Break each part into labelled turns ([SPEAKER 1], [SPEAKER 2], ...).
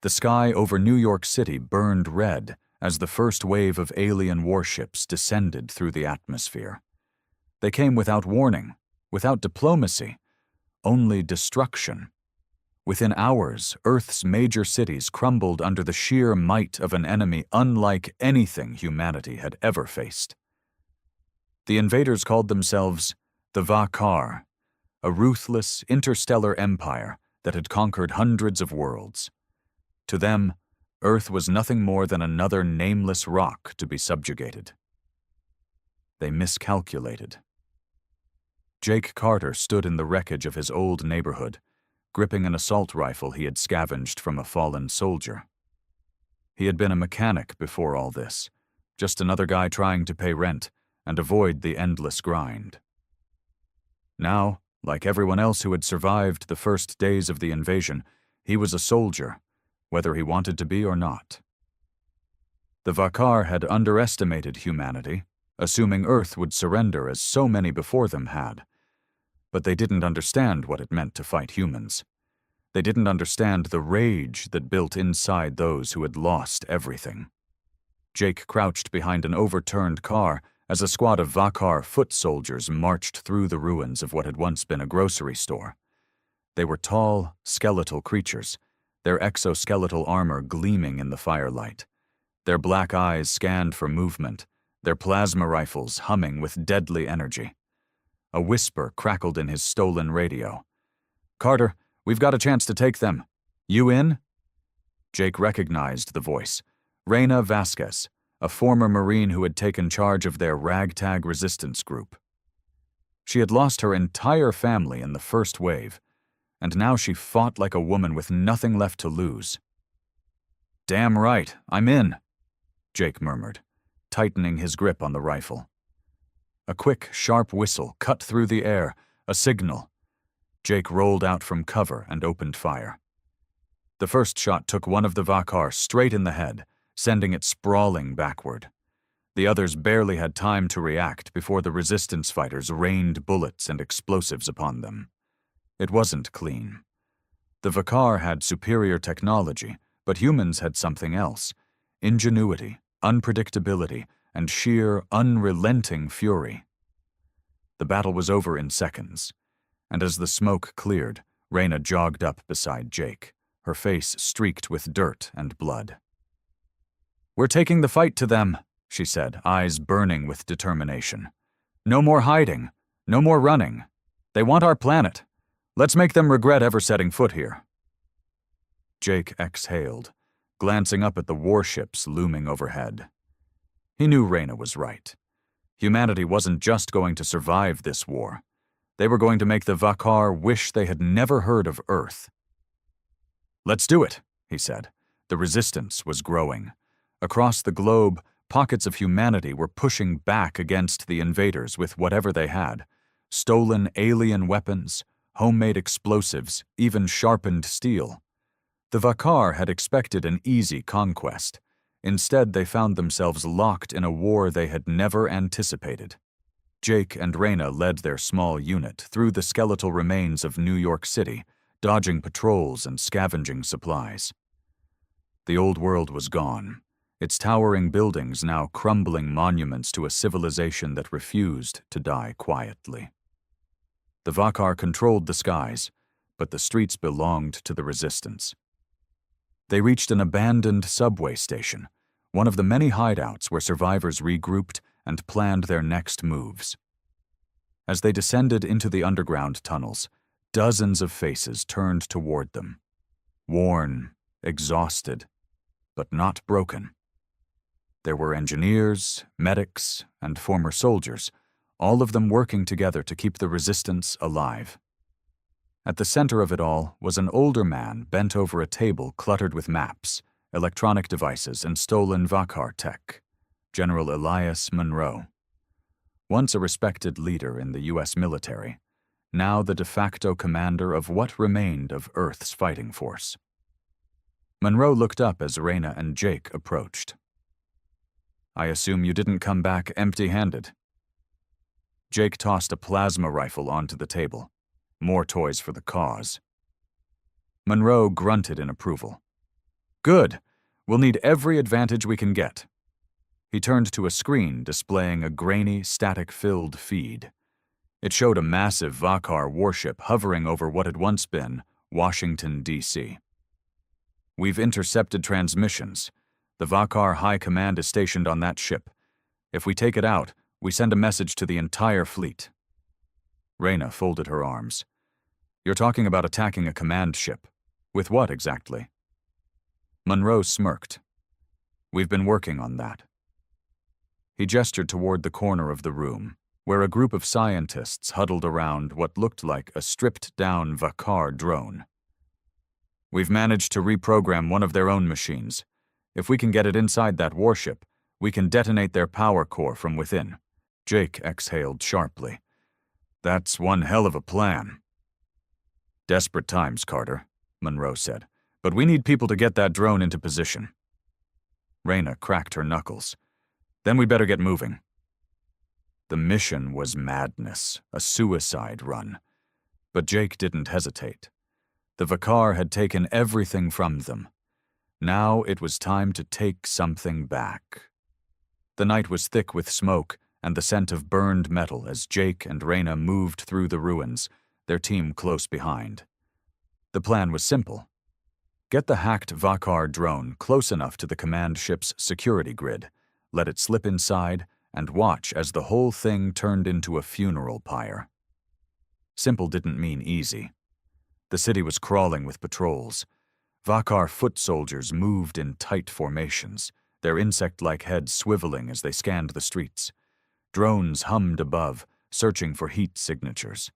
[SPEAKER 1] The sky over New York City burned red as the first wave of alien warships descended through the atmosphere. They came without warning, without diplomacy, only destruction. Within hours, Earth's major cities crumbled under the sheer might of an enemy unlike anything humanity had ever faced. The invaders called themselves the Vakar, a ruthless interstellar empire that had conquered hundreds of worlds. To them, Earth was nothing more than another nameless rock to be subjugated. They miscalculated. Jake Carter stood in the wreckage of his old neighborhood, gripping an assault rifle he had scavenged from a fallen soldier. He had been a mechanic before all this, just another guy trying to pay rent and avoid the endless grind. Now, like everyone else who had survived the first days of the invasion, he was a soldier, whether he wanted to be or not. The Vakar had underestimated humanity, assuming Earth would surrender as so many before them had. But they didn't understand what it meant to fight humans. They didn't understand the rage that built inside those who had lost everything. Jake crouched behind an overturned car as a squad of Vakar foot soldiers marched through the ruins of what had once been a grocery store. They were tall, skeletal creatures, their exoskeletal armor gleaming in the firelight. Their black eyes scanned for movement, their plasma rifles humming with deadly energy. A whisper crackled in his stolen radio. "Carter, we've got a chance to take them. You in?" Jake recognized the voice. Reyna Vasquez, a former Marine who had taken charge of their ragtag resistance group. She had lost her entire family in the first wave, and now she fought like a woman with nothing left to lose. "Damn right, I'm in," Jake murmured, tightening his grip on the rifle. A quick, sharp whistle cut through the air, a signal. Jake rolled out from cover and opened fire. The first shot took one of the Vakar straight in the head, sending it sprawling backward. The others barely had time to react before the resistance fighters rained bullets and explosives upon them. It wasn't clean. The Vakar had superior technology, but humans had something else: ingenuity, unpredictability, and sheer, unrelenting fury. The battle was over in seconds, and as the smoke cleared, Reyna jogged up beside Jake, her face streaked with dirt and blood. "We're taking the fight to them," she said, eyes burning with determination. "No more hiding, no more running. They want our planet. Let's make them regret ever setting foot here." Jake exhaled, glancing up at the warships looming overhead. He knew Reyna was right. Humanity wasn't just going to survive this war. They were going to make the Vakar wish they had never heard of Earth. "Let's do it," he said. The resistance was growing. Across the globe, pockets of humanity were pushing back against the invaders with whatever they had: stolen alien weapons, homemade explosives, even sharpened steel. The Vakar had expected an easy conquest. Instead, they found themselves locked in a war they had never anticipated. Jake and Reyna led their small unit through the skeletal remains of New York City, dodging patrols and scavenging supplies. The old world was gone, its towering buildings now crumbling monuments to a civilization that refused to die quietly. The Vakar controlled the skies, but the streets belonged to the resistance. They reached an abandoned subway station, one of the many hideouts where survivors regrouped and planned their next moves. As they descended into the underground tunnels, dozens of faces turned toward them, worn, exhausted, but not broken. There were engineers, medics, and former soldiers, all of them working together to keep the resistance alive. At the center of it all was an older man bent over a table cluttered with maps, electronic devices, and stolen Vakar tech, General Elias Monroe. Once a respected leader in the U.S. military, now the de facto commander of what remained of Earth's fighting force. Monroe looked up as Reyna and Jake approached. "I assume you didn't come back empty-handed." Jake tossed a plasma rifle onto the table. More toys for the cause. Monroe grunted in approval. Good. We'll need every advantage we can get. He turned to a screen displaying a grainy, static-filled feed. It showed a massive Vakar warship hovering over what had once been Washington, D.C. We've intercepted transmissions. The Vakar High Command is stationed on that ship. If we take it out, we send a message to the entire fleet. Reyna folded her arms. You're talking about attacking a command ship. With what exactly? Monroe smirked. We've been working on that. He gestured toward the corner of the room, where a group of scientists huddled around what looked like a stripped-down Vakar drone. We've managed to reprogram one of their own machines. If we can get it inside that warship, we can detonate their power core from within. Jake exhaled sharply. That's one hell of a plan. Desperate times, Carter, Monroe said. But we need people to get that drone into position. Reyna cracked her knuckles. Then we better get moving. The mission was madness, a suicide run. But Jake didn't hesitate. The Vakar had taken everything from them. Now it was time to take something back. The night was thick with smoke and the scent of burned metal as Jake and Reyna moved through the ruins, their team close behind. The plan was simple. Get the hacked Vakar drone close enough to the command ship's security grid, let it slip inside, and watch as the whole thing turned into a funeral pyre. Simple didn't mean easy. The city was crawling with patrols. Vakar foot soldiers moved in tight formations, their insect-like heads swiveling as they scanned the streets. Drones hummed above, searching for heat signatures.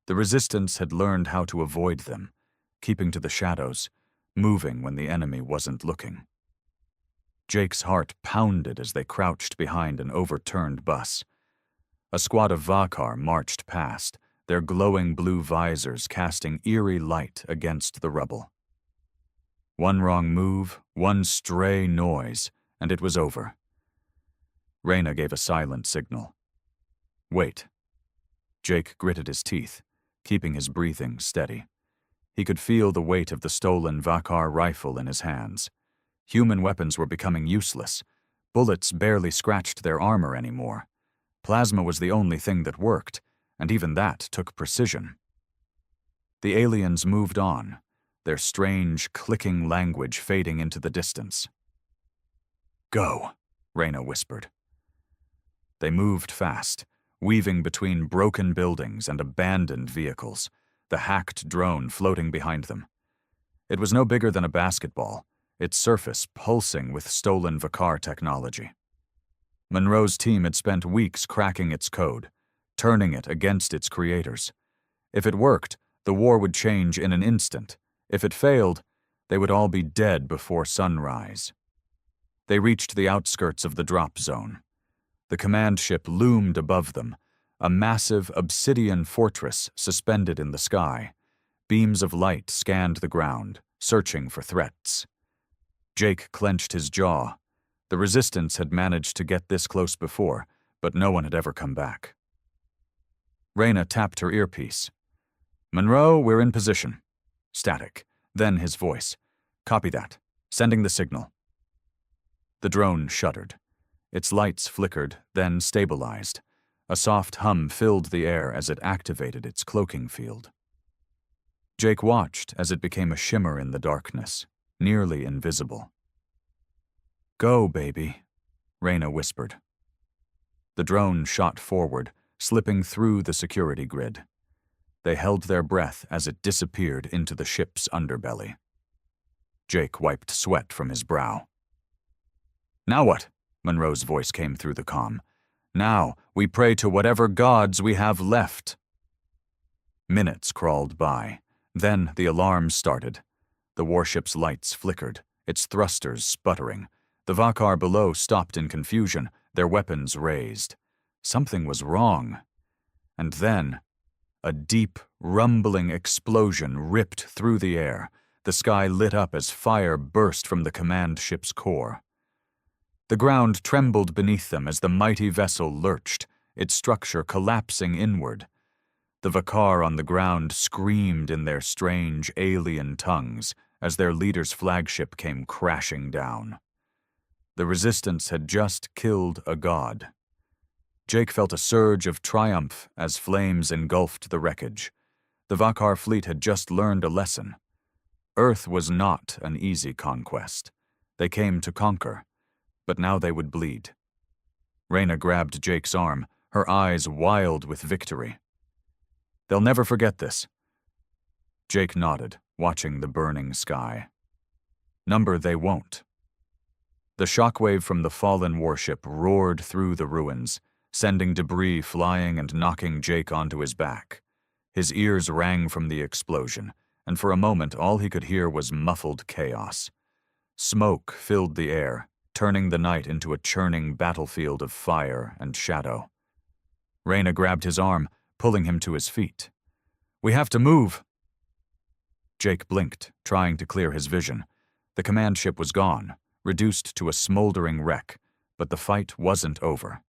[SPEAKER 1] The resistance had learned how to avoid them, keeping to the shadows, moving when the enemy wasn't looking. Jake's heart pounded as they crouched behind an overturned bus. A squad of Vakar marched past, their glowing blue visors casting eerie light against the rubble. One wrong move, one stray noise, and it was over. Reyna gave a silent signal. Wait. Jake gritted his teeth, keeping his breathing steady. He could feel the weight of the stolen Vakar rifle in his hands. Human weapons were becoming useless. Bullets barely scratched their armor anymore. Plasma was the only thing that worked, and even that took precision. The aliens moved on, their strange, clicking language fading into the distance. Go, Reyna whispered. They moved fast, weaving between broken buildings and abandoned vehicles, the hacked drone floating behind them. It was no bigger than a basketball, its surface pulsing with stolen Vakar technology. Monroe's team had spent weeks cracking its code, turning it against its creators. If it worked, the war would change in an instant. If it failed, they would all be dead before sunrise. They reached the outskirts of the drop zone. The command ship loomed above them, a massive obsidian fortress suspended in the sky. Beams of light scanned the ground, searching for threats. Jake clenched his jaw. The resistance had managed to get this close before, but no one had ever come back. Reyna tapped her earpiece. Monroe, we're in position. Static. Then his voice. Copy that. Sending the signal. The drone shuddered. Its lights flickered, then stabilized. A soft hum filled the air as it activated its cloaking field. Jake watched as it became a shimmer in the darkness, nearly invisible. Go, baby, Reyna whispered. The drone shot forward, slipping through the security grid. They held their breath as it disappeared into the ship's underbelly. Jake wiped sweat from his brow. Now what? Monroe's voice came through the comm. Now we pray to whatever gods we have left. Minutes crawled by. Then the alarms started. The warship's lights flickered, its thrusters sputtering. The Vakar below stopped in confusion, their weapons raised. Something was wrong. And then, a deep, rumbling explosion ripped through the air. The sky lit up as fire burst from the command ship's core. The ground trembled beneath them as the mighty vessel lurched, its structure collapsing inward. The Vakar on the ground screamed in their strange alien tongues as their leader's flagship came crashing down. The resistance had just killed a god. Jake felt a surge of triumph as flames engulfed the wreckage. The Vakar fleet had just learned a lesson. Earth was not an easy conquest. They came to conquer, but now they would bleed. Reyna grabbed Jake's arm, her eyes wild with victory. "They'll never forget this." Jake nodded, watching the burning sky. "Number they won't." The shockwave from the fallen warship roared through the ruins, sending debris flying and knocking Jake onto his back. His ears rang from the explosion, and for a moment all he could hear was muffled chaos. Smoke filled the air, turning the night into a churning battlefield of fire and shadow. Reyna grabbed his arm, pulling him to his feet. "We have to move." Jake blinked, trying to clear his vision. The command ship was gone, reduced to a smoldering wreck, but the fight wasn't over.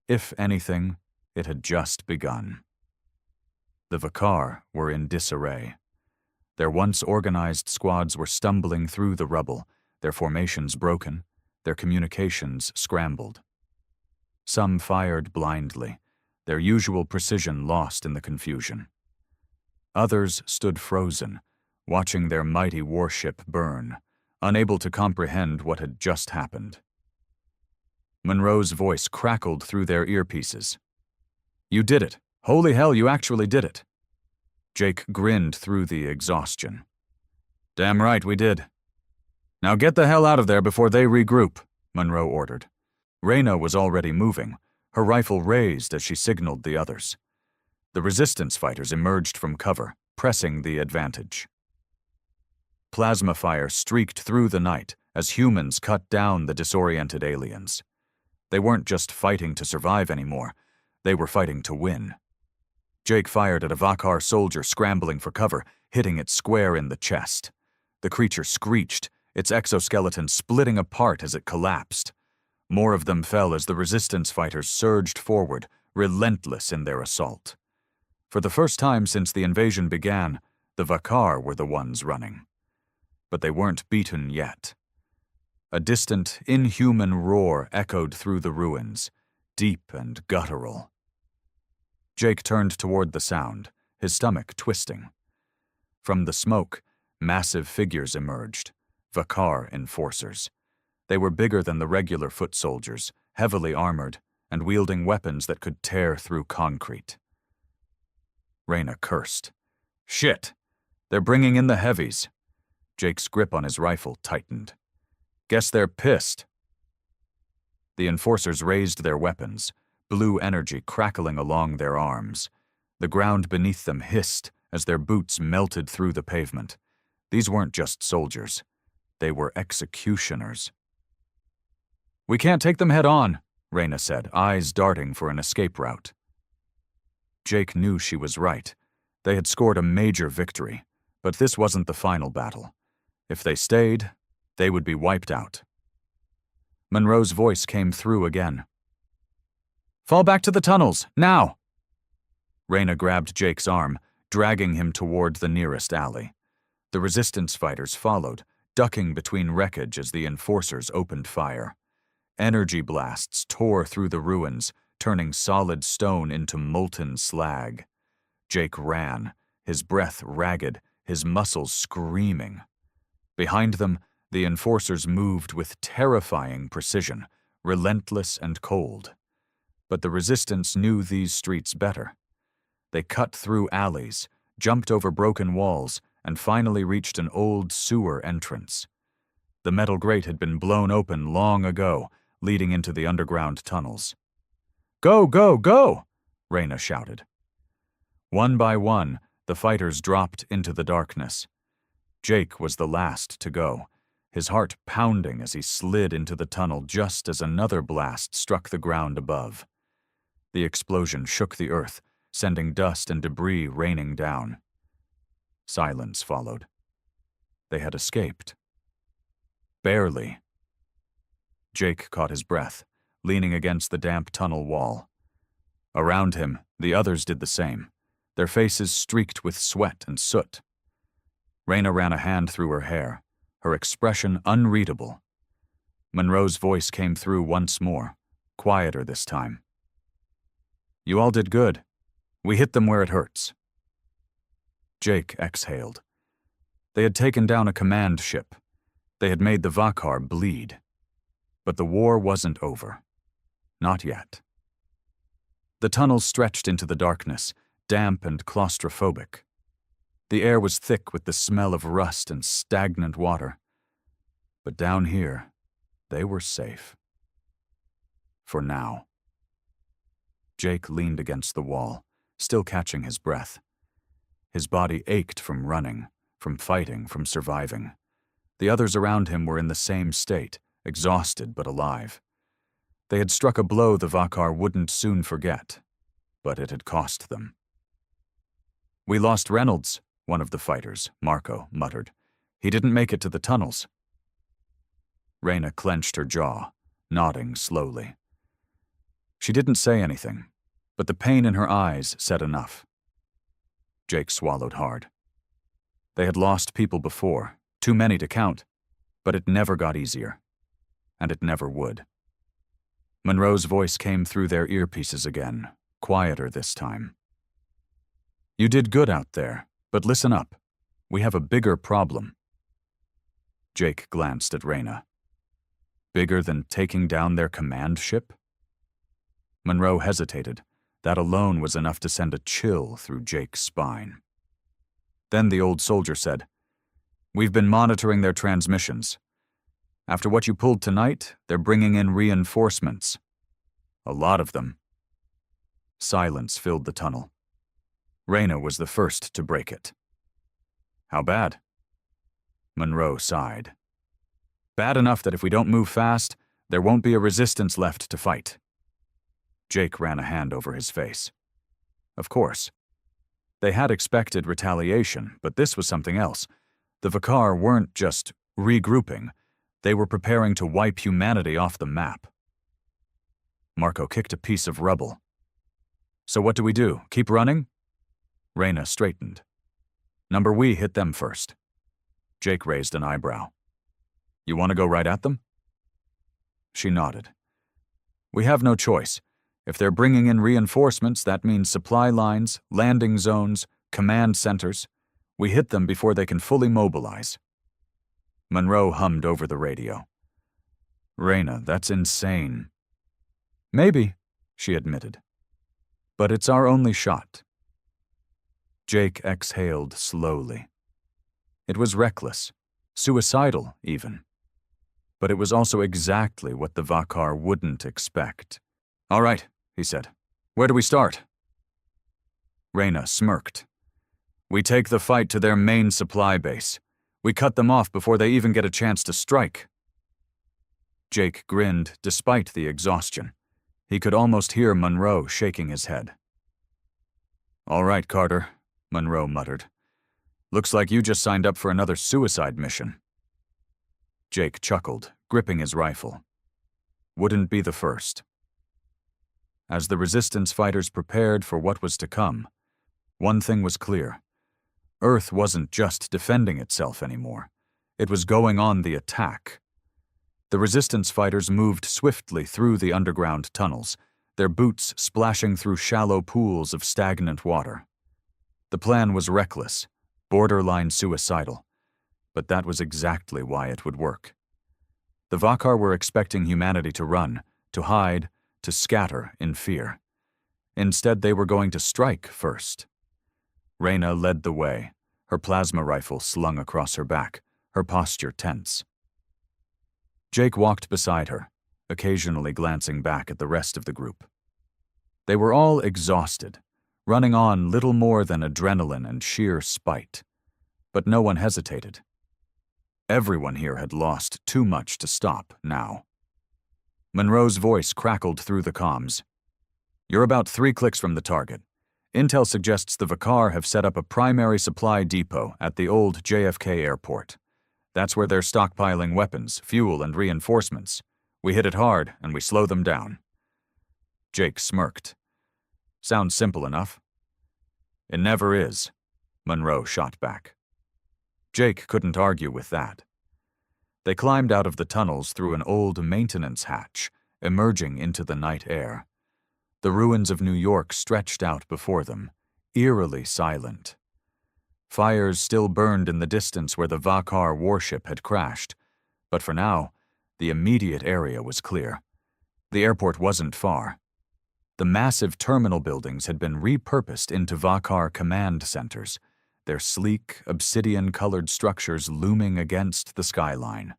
[SPEAKER 1] If anything, it had just begun. The Vakar were in disarray. Their once organized squads were stumbling through the rubble, their formations broken, their communications scrambled. Some fired blindly, their usual precision lost in the confusion. Others stood frozen, watching their mighty warship burn, unable to comprehend what had just happened. Monroe's voice crackled through their earpieces. "You did it! Holy hell, you actually did it!" Jake grinned through the exhaustion. "Damn right we did." "Now get the hell out of there before they regroup," Monroe ordered. Reyna was already moving, her rifle raised as she signaled the others. The resistance fighters emerged from cover, pressing the advantage. Plasma fire streaked through the night as humans cut down the disoriented aliens. They weren't just fighting to survive anymore, they were fighting to win. Jake fired at a Vakar soldier scrambling for cover, hitting it square in the chest. The creature screeched, its exoskeleton splitting apart as it collapsed. More of them fell as the resistance fighters surged forward, relentless in their assault. For the first time since the invasion began, the Vakar were the ones running. But they weren't beaten yet. A distant, inhuman roar echoed through the ruins, deep and guttural. Jake turned toward the sound, his stomach twisting. From the smoke, massive figures emerged, Vakar enforcers. They were bigger than the regular foot soldiers, heavily armored, and wielding weapons that could tear through concrete. Reyna cursed. "Shit! They're bringing in the heavies." Jake's grip on his rifle tightened. "Guess they're pissed." The enforcers raised their weapons, blue energy crackling along their arms. The ground beneath them hissed as their boots melted through the pavement. These weren't just soldiers. They were executioners. "We can't take them head on," Reyna said, eyes darting for an escape route. Jake knew she was right. They had scored a major victory, but this wasn't the final battle. If they stayed, they would be wiped out. Monroe's voice came through again. "Fall back to the tunnels, now!" Reyna grabbed Jake's arm, dragging him toward the nearest alley. The resistance fighters followed, ducking between wreckage as the enforcers opened fire. Energy blasts tore through the ruins, turning solid stone into molten slag. Jake ran, his breath ragged, his muscles screaming. Behind them, the enforcers moved with terrifying precision, relentless and cold. But the resistance knew these streets better. They cut through alleys, jumped over broken walls, and finally reached an old sewer entrance. The metal grate had been blown open long ago, leading into the underground tunnels. "Go, go, go!" Reyna shouted. One by one, the fighters dropped into the darkness. Jake was the last to go, his heart pounding as he slid into the tunnel just as another blast struck the ground above. The explosion shook the earth, sending dust and debris raining down. Silence followed. They had escaped. Barely. Jake caught his breath, leaning against the damp tunnel wall. Around him, the others did the same, their faces streaked with sweat and soot. Raina ran a hand through her hair, her expression unreadable. Monroe's voice came through once more, quieter this time. You all did good. We hit them where it hurts. Jake exhaled. They had taken down a command ship. They had made the Vakar bleed. But the war wasn't over. Not yet. The tunnels stretched into the darkness, damp and claustrophobic. The air was thick with the smell of rust and stagnant water. But down here, they were safe. For now. Jake leaned against the wall, still catching his breath. His body ached from running, from fighting, from surviving. The others around him were in the same state, exhausted but alive. They had struck a blow the Vakar wouldn't soon forget, but it had cost them. We lost Reynolds, one of the fighters, Marco, muttered. He didn't make it to the tunnels. Raina clenched her jaw, nodding slowly. She didn't say anything, but the pain in her eyes said enough. Jake swallowed hard. They had lost people before, too many to count, but it never got easier. And it never would. Monroe's voice came through their earpieces again, quieter this time. You did good out there, but listen up. We have a bigger problem. Jake glanced at Raina. Bigger than taking down their command ship? Monroe hesitated. That alone was enough to send a chill through Jake's spine. Then the old soldier said, We've been monitoring their transmissions. After what you pulled tonight, they're bringing in reinforcements. A lot of them. Silence filled the tunnel. Raina was the first to break it. How bad? Monroe sighed. Bad enough that if we don't move fast, there won't be a resistance left to fight. Jake ran a hand over his face. Of course. They had expected retaliation, but this was something else. The Vakar weren't just regrouping. They were preparing to wipe humanity off the map. Marco kicked a piece of rubble. So what do we do? Keep running? Raina straightened. Number we hit them first. Jake raised an eyebrow. You want to go right at them? She nodded. We have no choice. If they're bringing in reinforcements, that means supply lines, landing zones, command centers. We hit them before they can fully mobilize. Monroe hummed over the radio. Raina, that's insane. Maybe, she admitted. But it's our only shot. Jake exhaled slowly. It was reckless, suicidal even. But it was also exactly what the Vakar wouldn't expect. All right, he said. Where do we start? Raina smirked. We take the fight to their main supply base. We cut them off before they even get a chance to strike. Jake grinned despite the exhaustion. He could almost hear Monroe shaking his head. All right, Carter, Monroe muttered. Looks like you just signed up for another suicide mission. Jake chuckled, gripping his rifle. Wouldn't be the first. As the resistance fighters prepared for what was to come, one thing was clear. Earth wasn't just defending itself anymore. It was going on the attack. The resistance fighters moved swiftly through the underground tunnels, their boots splashing through shallow pools of stagnant water. The plan was reckless, borderline suicidal, but that was exactly why it would work. The Vakar were expecting humanity to run, to hide, to scatter in fear. Instead, they were going to strike first. Raina led the way, her plasma rifle slung across her back, her posture tense. Jake walked beside her, occasionally glancing back at the rest of the group. They were all exhausted, running on little more than adrenaline and sheer spite. But no one hesitated. Everyone here had lost too much to stop now. Monroe's voice crackled through the comms. You're about 3 clicks from the target. Intel suggests the Vakar have set up a primary supply depot at the old JFK airport. That's where they're stockpiling weapons, fuel, and reinforcements. We hit it hard, and we slow them down. Jake smirked. Sounds simple enough. It never is, Monroe shot back. Jake couldn't argue with that. They climbed out of the tunnels through an old maintenance hatch, emerging into the night air. The ruins of New York stretched out before them, eerily silent. Fires still burned in the distance where the Vakar warship had crashed, but for now, the immediate area was clear. The airport wasn't far. The massive terminal buildings had been repurposed into Vakar command centers, their sleek, obsidian-colored structures looming against the skyline.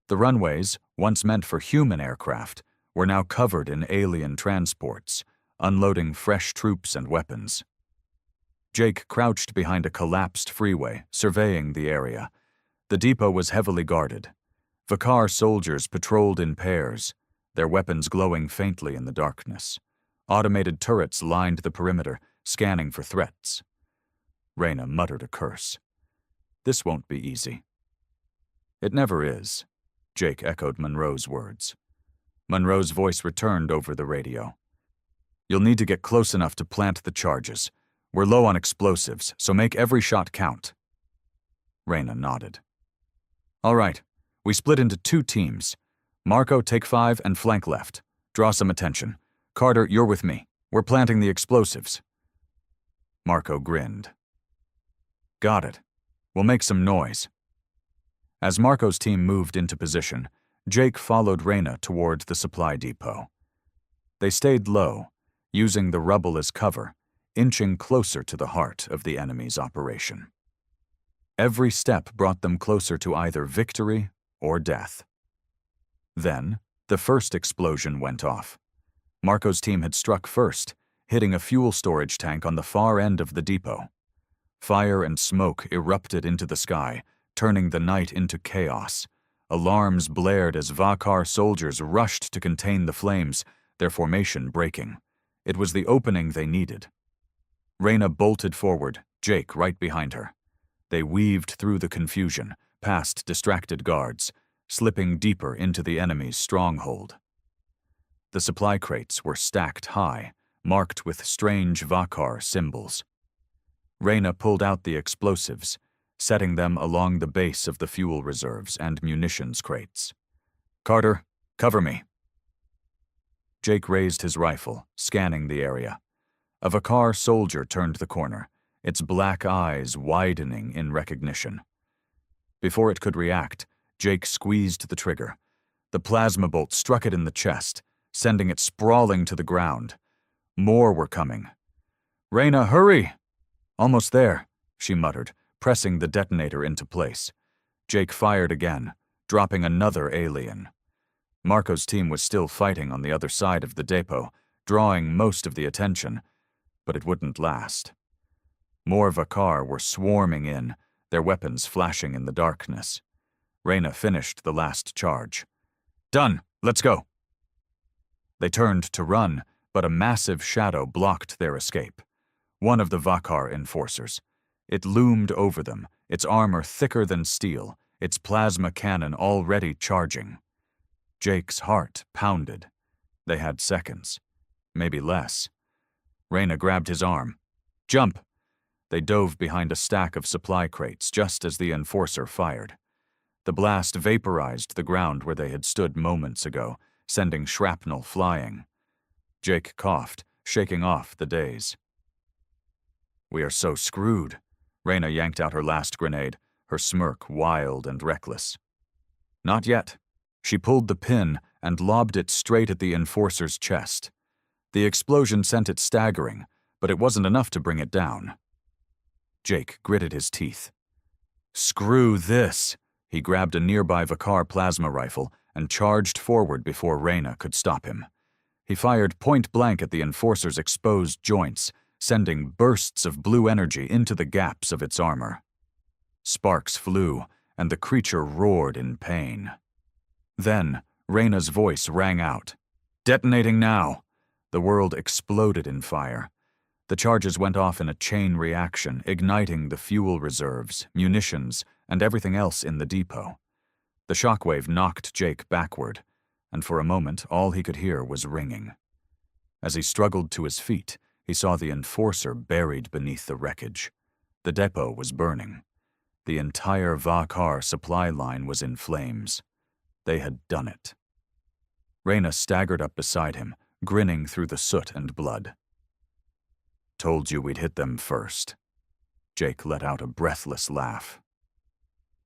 [SPEAKER 1] The runways, once meant for human aircraft, were now covered in alien transports, unloading fresh troops and weapons. Jake crouched behind a collapsed freeway, surveying the area. The depot was heavily guarded. Vakar soldiers patrolled in pairs, their weapons glowing faintly in the darkness. Automated turrets lined the perimeter, scanning for threats. Reyna muttered a curse. This won't be easy. It never is, Jake echoed Monroe's words. Monroe's voice returned over the radio. You'll need to get close enough to plant the charges. We're low on explosives, so make every shot count. Reyna nodded. All right, we split into 2 teams. Marco, take 5 and flank left. Draw some attention. Carter, you're with me. We're planting the explosives. Marco grinned. Got it. We'll make some noise. As Marco's team moved into position, Jake followed Reyna toward the supply depot. They stayed low, using the rubble as cover, inching closer to the heart of the enemy's operation. Every step brought them closer to either victory or death. Then, the first explosion went off. Marco's team had struck first, hitting a fuel storage tank on the far end of the depot. Fire and smoke erupted into the sky, turning the night into chaos. Alarms blared as Vakar soldiers rushed to contain the flames, their formation breaking. It was the opening they needed. Reyna bolted forward, Jake right behind her. They weaved through the confusion, past distracted guards, slipping deeper into the enemy's stronghold. The supply crates were stacked high, marked with strange Vakar symbols. Reyna pulled out the explosives, setting them along the base of the fuel reserves and munitions crates. Carter, cover me. Jake raised his rifle, scanning the area. A Vakar soldier turned the corner, its black eyes widening in recognition. Before it could react, Jake squeezed the trigger. The plasma bolt struck it in the chest, sending it sprawling to the ground. More were coming. Reyna, hurry! Almost there, she muttered, pressing the detonator into place. Jake fired again, dropping another alien. Marco's team was still fighting on the other side of the depot, drawing most of the attention, but it wouldn't last. More Vakar were swarming in, their weapons flashing in the darkness. Reyna finished the last charge. Done, let's go. They turned to run, but a massive shadow blocked their escape. One of the Vakar enforcers. It loomed over them, its armor thicker than steel, its plasma cannon already charging. Jake's heart pounded. They had seconds, maybe less. Reyna grabbed his arm. Jump! They dove behind a stack of supply crates just as the enforcer fired. The blast vaporized the ground where they had stood moments ago, sending shrapnel flying. Jake coughed, shaking off the daze. We are so screwed. Reyna yanked out her last grenade, her smirk wild and reckless. Not yet. She pulled the pin and lobbed it straight at the enforcer's chest. The explosion sent it staggering, but it wasn't enough to bring it down. Jake gritted his teeth. Screw this! He grabbed a nearby Vakar plasma rifle and charged forward before Reyna could stop him. He fired point-blank at the enforcer's exposed joints, sending bursts of blue energy into the gaps of its armor. Sparks flew, and the creature roared in pain. Then, Reyna's voice rang out. Detonating now! The world exploded in fire. The charges went off in a chain reaction, igniting the fuel reserves, munitions, and everything else in the depot. The shockwave knocked Jake backward, and for a moment all he could hear was ringing. As he struggled to his feet, he saw the enforcer buried beneath the wreckage. The depot was burning. The entire Vakar supply line was in flames. They had done it. Reyna staggered up beside him, grinning through the soot and blood. "Told you we'd hit them first." Jake let out a breathless laugh.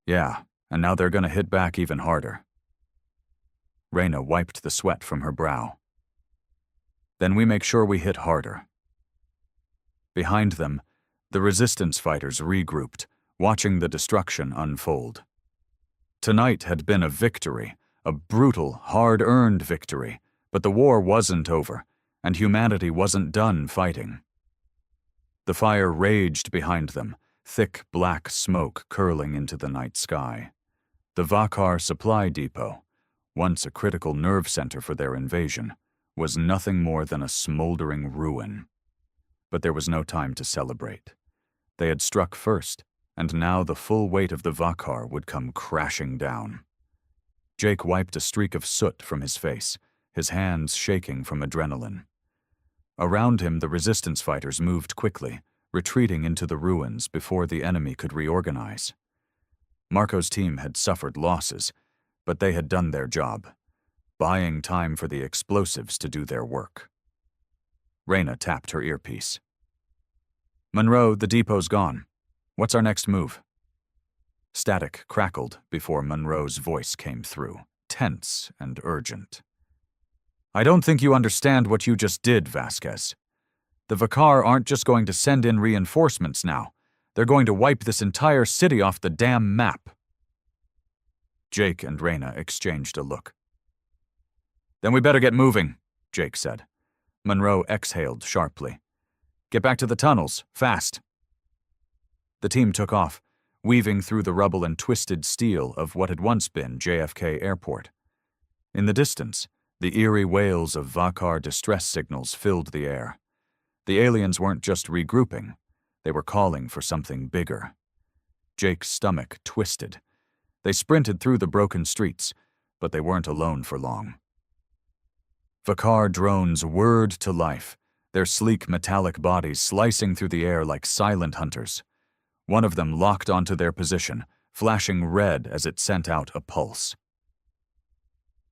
[SPEAKER 1] "Yeah, and now they're gonna hit back even harder." Reyna wiped the sweat from her brow. "Then we make sure we hit harder." Behind them, the resistance fighters regrouped, watching the destruction unfold. Tonight had been a victory, a brutal, hard-earned victory, but the war wasn't over, and humanity wasn't done fighting. The fire raged behind them, thick black smoke curling into the night sky. The Vakar supply depot, once a critical nerve center for their invasion, was nothing more than a smoldering ruin. But there was no time to celebrate. They had struck first, and now the full weight of the Vakar would come crashing down. Jake wiped a streak of soot from his face, his hands shaking from adrenaline. Around him, the resistance fighters moved quickly, retreating into the ruins before the enemy could reorganize. Marco's team had suffered losses, but they had done their job, buying time for the explosives to do their work. Reyna tapped her earpiece. "Monroe, the depot's gone. What's our next move?" Static crackled before Monroe's voice came through, tense and urgent. "I don't think you understand what you just did, Vasquez. The Vakar aren't just going to send in reinforcements now. They're going to wipe this entire city off the damn map." Jake and Reyna exchanged a look. "Then we better get moving," Jake said. Monroe exhaled sharply. "Get back to the tunnels, fast." The team took off, weaving through the rubble and twisted steel of what had once been JFK Airport. In the distance, the eerie wails of Vakar distress signals filled the air. The aliens weren't just regrouping, they were calling for something bigger. Jake's stomach twisted. They sprinted through the broken streets, but they weren't alone for long. Vakar drones whirred to life, their sleek metallic bodies slicing through the air like silent hunters. One of them locked onto their position, flashing red as it sent out a pulse.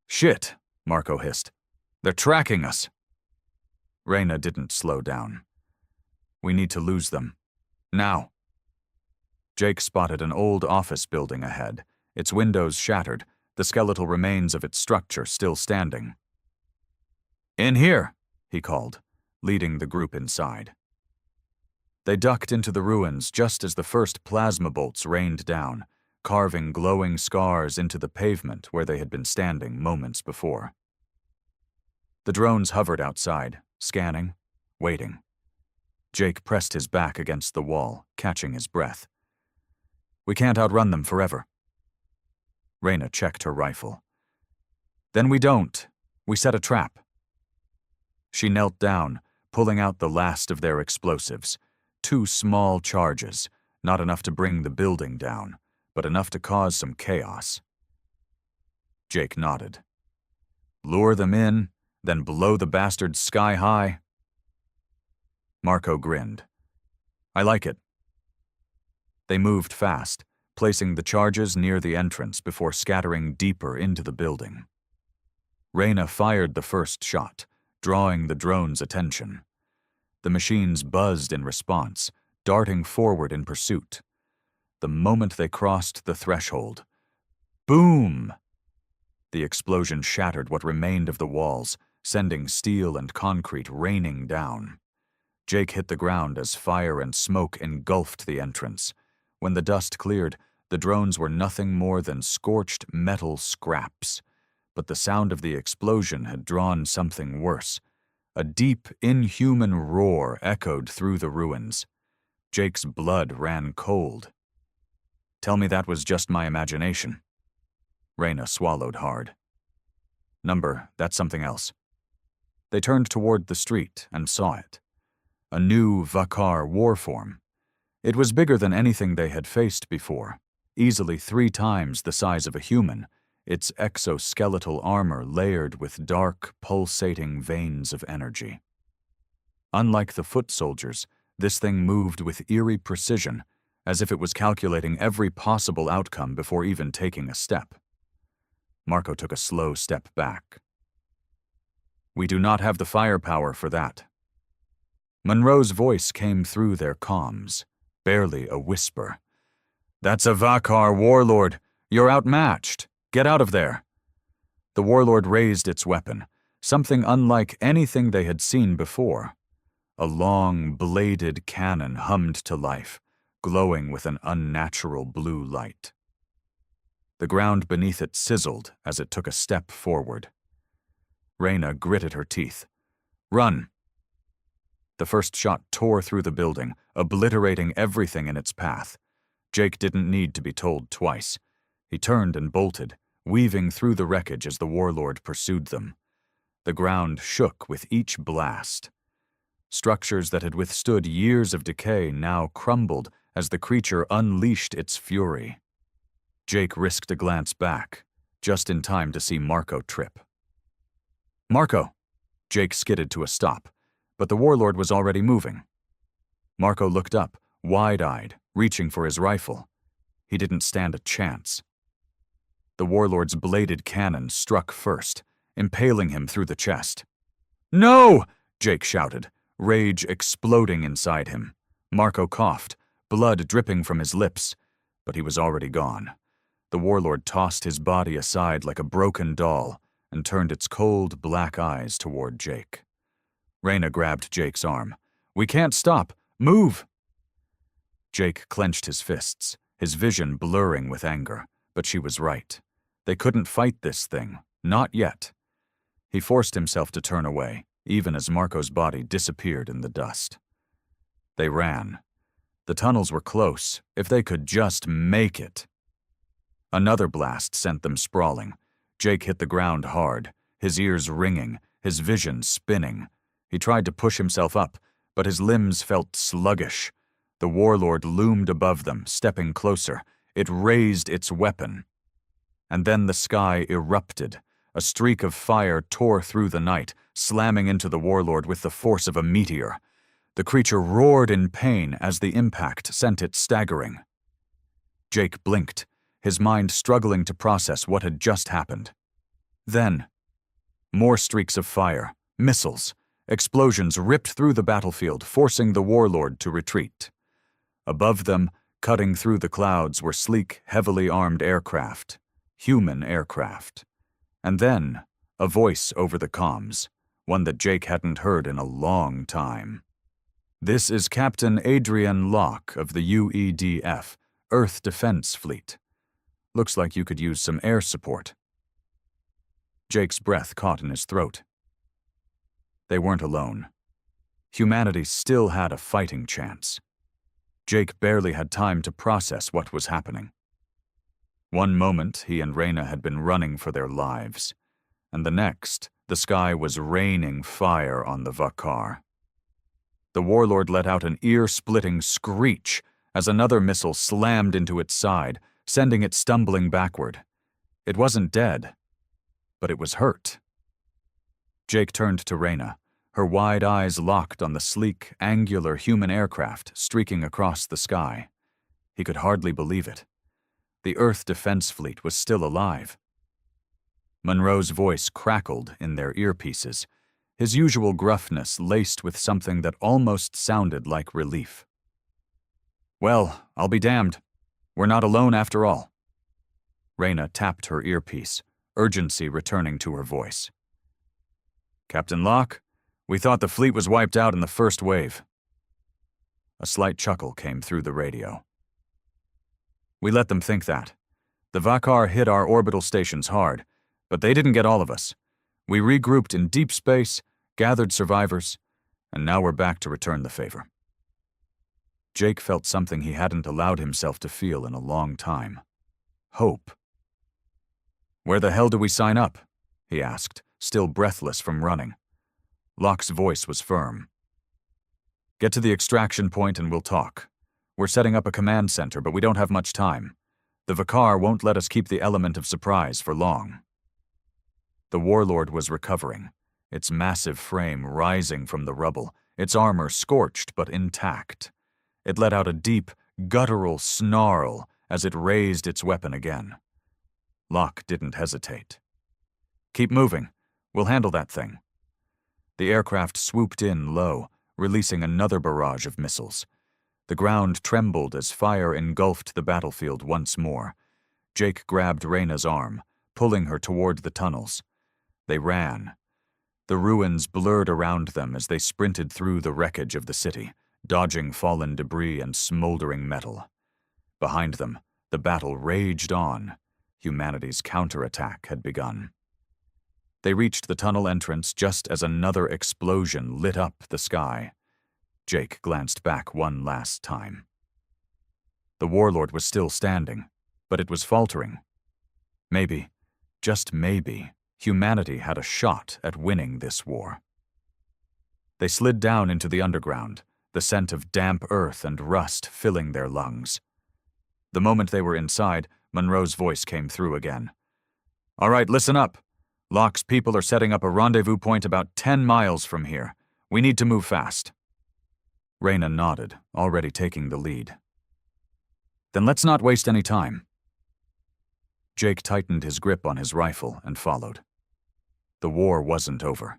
[SPEAKER 1] "Shit," Marco hissed. "They're tracking us." Reyna didn't slow down. "We need to lose them. Now." Jake spotted an old office building ahead, its windows shattered, the skeletal remains of its structure still standing. "In here," he called, leading the group inside. They ducked into the ruins just as the first plasma bolts rained down, carving glowing scars into the pavement where they had been standing moments before. The drones hovered outside, scanning, waiting. Jake pressed his back against the wall, catching his breath. "We can't outrun them forever." Reyna checked her rifle. "Then we don't. We set a trap." She knelt down, pulling out the last of their explosives. 2 small charges, not enough to bring the building down, but enough to cause some chaos. Jake nodded. "Lure them in, then blow the bastards sky high?" Marco grinned. "I like it." They moved fast, placing the charges near the entrance before scattering deeper into the building. Reyna fired the first shot, drawing the drone's attention. The machines buzzed in response, darting forward in pursuit. The moment they crossed the threshold, boom! The explosion shattered what remained of the walls, sending steel and concrete raining down. Jake hit the ground as fire and smoke engulfed the entrance. When the dust cleared, the drones were nothing more than scorched metal scraps. But the sound of the explosion had drawn something worse. A deep, inhuman roar echoed through the ruins. Jake's blood ran cold. "Tell me that was just my imagination." Reyna swallowed hard. That's something else." They turned toward the street and saw it. A new Vakar war form. It was bigger than anything they had faced before, easily 3 times the size of a human, its exoskeletal armor layered with dark, pulsating veins of energy. Unlike the foot soldiers, this thing moved with eerie precision, as if it was calculating every possible outcome before even taking a step. Marco took a slow step back. "We do not have the firepower for that." Monroe's voice came through their comms, barely a whisper. "That's a Vakar warlord. You're outmatched. Get out of there." The warlord raised its weapon, something unlike anything they had seen before. A long, bladed cannon hummed to life, glowing with an unnatural blue light. The ground beneath it sizzled as it took a step forward. Reyna gritted her teeth. "Run!" The first shot tore through the building, obliterating everything in its path. Jake didn't need to be told twice. He turned and bolted, weaving through the wreckage as the warlord pursued them. The ground shook with each blast. Structures that had withstood years of decay now crumbled as the creature unleashed its fury. Jake risked a glance back, just in time to see Marco trip. "Marco!" Jake skidded to a stop, but the warlord was already moving. Marco looked up, wide-eyed, reaching for his rifle. He didn't stand a chance. The warlord's bladed cannon struck first, impaling him through the chest. "No!" Jake shouted, rage exploding inside him. Marco coughed, blood dripping from his lips, but he was already gone. The warlord tossed his body aside like a broken doll and turned its cold, black eyes toward Jake. Reyna grabbed Jake's arm. "We can't stop! Move!" Jake clenched his fists, his vision blurring with anger, but she was right. They couldn't fight this thing, not yet. He forced himself to turn away, even as Marco's body disappeared in the dust. They ran. The tunnels were close, if they could just make it. Another blast sent them sprawling. Jake hit the ground hard, his ears ringing, his vision spinning. He tried to push himself up, but his limbs felt sluggish. The warlord loomed above them, stepping closer. It raised its weapon. And then the sky erupted. A streak of fire tore through the night, slamming into the warlord with the force of a meteor. The creature roared in pain as the impact sent it staggering. Jake blinked, his mind struggling to process what had just happened. Then, more streaks of fire, missiles, explosions ripped through the battlefield, forcing the warlord to retreat. Above them, cutting through the clouds, were sleek, heavily armed aircraft, human aircraft. And then, a voice over the comms, one that Jake hadn't heard in a long time. "This is Captain Adrian Locke of the UEDF, Earth Defense Fleet. Looks like you could use some air support." Jake's breath caught in his throat. They weren't alone. Humanity still had a fighting chance. Jake barely had time to process what was happening. One moment, he and Reyna had been running for their lives, and the next, the sky was raining fire on the Vakar. The warlord let out an ear-splitting screech as another missile slammed into its side, sending it stumbling backward. It wasn't dead, but it was hurt. Jake turned to Reyna, her wide eyes locked on the sleek, angular human aircraft streaking across the sky. He could hardly believe it. The Earth Defense Fleet was still alive. Monroe's voice crackled in their earpieces, his usual gruffness laced with something that almost sounded like relief. "Well, I'll be damned. We're not alone after all." Reyna tapped her earpiece, urgency returning to her voice. "Captain Locke, we thought the fleet was wiped out in the first wave." A slight chuckle came through the radio. "We let them think that. The Vakar hit our orbital stations hard, but they didn't get all of us. We regrouped in deep space, gathered survivors, and now we're back to return the favor." Jake felt something he hadn't allowed himself to feel in a long time. Hope. "Where the hell do we sign up?" he asked, still breathless from running. Locke's voice was firm. "Get to the extraction point and we'll talk. We're setting up a command center, but we don't have much time. The Vakar won't let us keep the element of surprise for long." The warlord was recovering, its massive frame rising from the rubble, its armor scorched but intact. It let out a deep, guttural snarl as it raised its weapon again. Locke didn't hesitate. "Keep moving. We'll handle that thing." The aircraft swooped in low, releasing another barrage of missiles. The ground trembled as fire engulfed the battlefield once more. Jake grabbed Reyna's arm, pulling her toward the tunnels. They ran. The ruins blurred around them as they sprinted through the wreckage of the city, dodging fallen debris and smoldering metal. Behind them, the battle raged on. Humanity's counterattack had begun. They reached the tunnel entrance just as another explosion lit up the sky. Jake glanced back one last time. The warlord was still standing, but it was faltering. Maybe, just maybe, humanity had a shot at winning this war. They slid down into the underground, the scent of damp earth and rust filling their lungs. The moment they were inside, Monroe's voice came through again. "All right, listen up. Locke's people are setting up a rendezvous point about 10 miles from here. We need to move fast." Reyna nodded, already taking the lead. "Then let's not waste any time." Jake tightened his grip on his rifle and followed. The war wasn't over.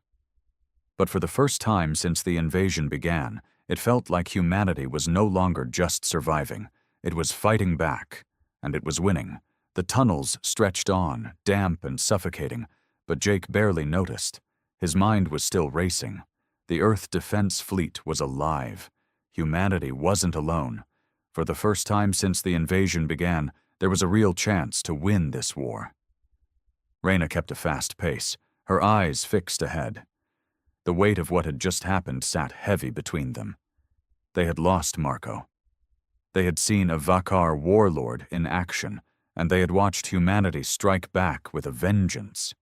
[SPEAKER 1] But for the first time since the invasion began, it felt like humanity was no longer just surviving. It was fighting back, and it was winning. The tunnels stretched on, damp and suffocating, but Jake barely noticed. His mind was still racing. The Earth Defense Fleet was alive. Humanity wasn't alone. For the first time since the invasion began, there was a real chance to win this war. Reyna kept a fast pace, her eyes fixed ahead. The weight of what had just happened sat heavy between them. They had lost Marco. They had seen a Vakar warlord in action, and they had watched humanity strike back with a vengeance.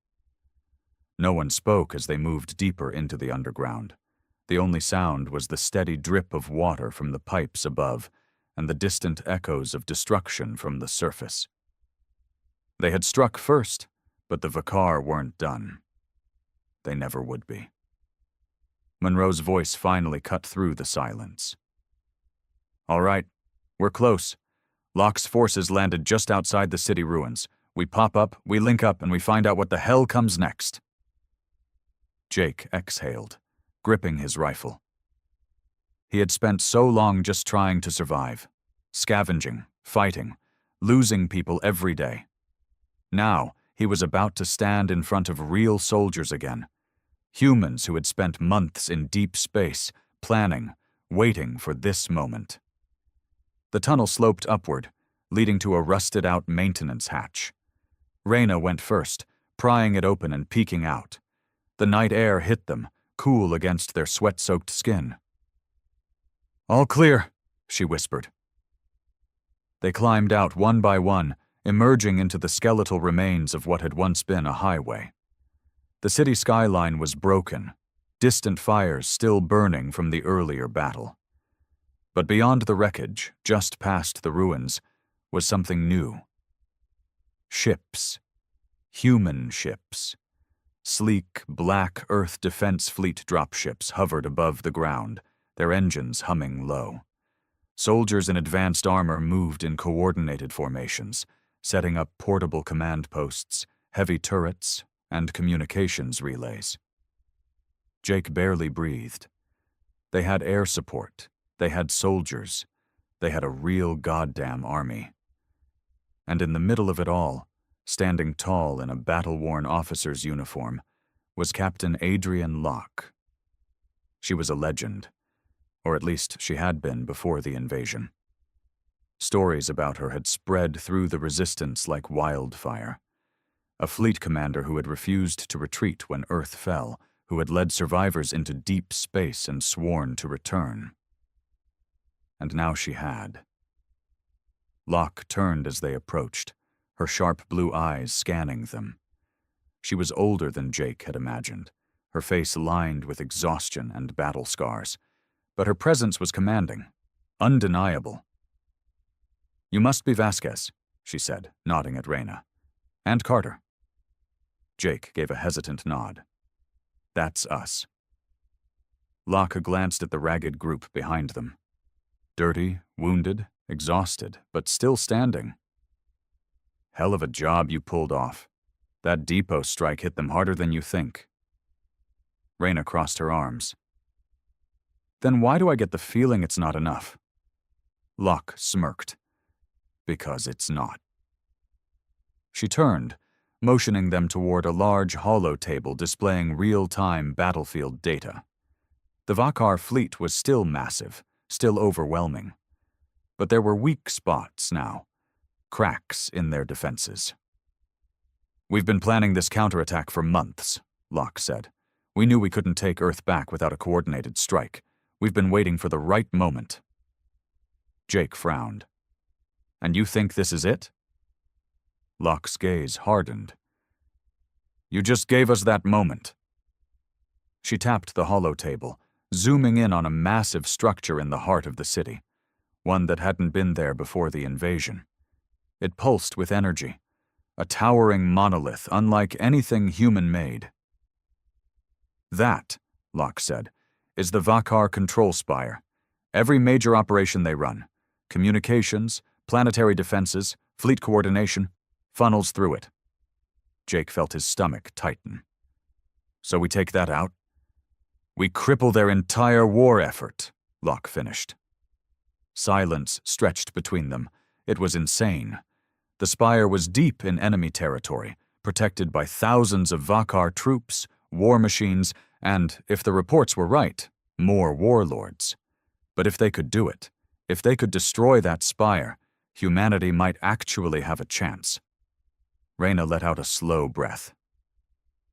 [SPEAKER 1] No one spoke as they moved deeper into the underground. The only sound was the steady drip of water from the pipes above, and the distant echoes of destruction from the surface. They had struck first, but the Vakar weren't done. They never would be. Monroe's voice finally cut through the silence. "All right, we're close. Locke's forces landed just outside the city ruins. We pop up, we link up, and we find out what the hell comes next." Jake exhaled, gripping his rifle. He had spent so long just trying to survive, scavenging, fighting, losing people every day. Now, he was about to stand in front of real soldiers again. Humans who had spent months in deep space, planning, waiting for this moment. The tunnel sloped upward, leading to a rusted-out maintenance hatch. Reyna went first, prying it open and peeking out. The night air hit them, cool against their sweat-soaked skin. "All clear," she whispered. They climbed out one by one, emerging into the skeletal remains of what had once been a highway. The city skyline was broken, distant fires still burning from the earlier battle. But beyond the wreckage, just past the ruins, was something new. Ships. Human ships. Sleek, black Earth Defense Fleet dropships hovered above the ground, their engines humming low. Soldiers in advanced armor moved in coordinated formations, setting up portable command posts, heavy turrets, and communications relays. Jake barely breathed. They had air support. They had soldiers. They had a real goddamn army. And in the middle of it all, standing tall in a battle-worn officer's uniform, was Captain Adrian Locke. She was a legend, or at least she had been before the invasion. Stories about her had spread through the resistance like wildfire. A fleet commander who had refused to retreat when Earth fell, who had led survivors into deep space and sworn to return. And now she had. Locke turned as they approached, her sharp blue eyes scanning them. She was older than Jake had imagined, her face lined with exhaustion and battle scars, but her presence was commanding, undeniable. "You must be Vasquez," she said, nodding at Reyna. "And Carter." Jake gave a hesitant nod. "That's us." Locke glanced at the ragged group behind them. Dirty, wounded, exhausted, but still standing. Hell of a job you pulled off. That depot strike hit them harder than you think. Reyna crossed her arms. Then why do I get the feeling it's not enough? Locke smirked. Because it's not. She turned, motioning them toward a large hollow table displaying real-time battlefield data. The Vakar fleet was still massive, still overwhelming. But there were weak spots now, cracks in their defenses. We've been planning this counterattack for months, Locke said. We knew we couldn't take Earth back without a coordinated strike. We've been waiting for the right moment. Jake frowned. And you think this is it? Locke's gaze hardened. You just gave us that moment. She tapped the hollow table, zooming in on a massive structure in the heart of the city, one that hadn't been there before the invasion. It pulsed with energy, a towering monolith unlike anything human-made. That, Locke said, is the Vakar control spire. Every major operation they run, communications, planetary defenses, fleet coordination, funnels through it. Jake felt his stomach tighten. So we take that out? We cripple their entire war effort, Locke finished. Silence stretched between them. It was insane. The spire was deep in enemy territory, protected by thousands of Vakar troops, war machines, and, if the reports were right, more warlords. But if they could do it, if they could destroy that spire, humanity might actually have a chance. Reyna let out a slow breath.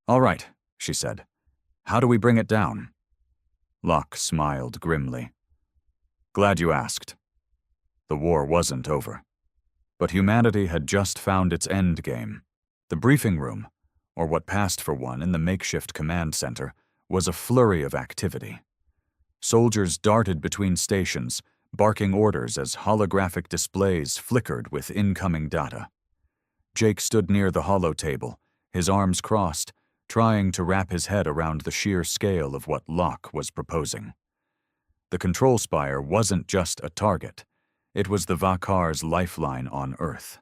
[SPEAKER 1] All right, she said. How do we bring it down? Locke smiled grimly. Glad you asked. The war wasn't over. But humanity had just found its endgame. The briefing room, or what passed for one in the makeshift command center, was a flurry of activity. Soldiers darted between stations, barking orders as holographic displays flickered with incoming data. Jake stood near the hollow table, his arms crossed, trying to wrap his head around the sheer scale of what Locke was proposing. The control spire wasn't just a target. It was the Vakar's lifeline on Earth,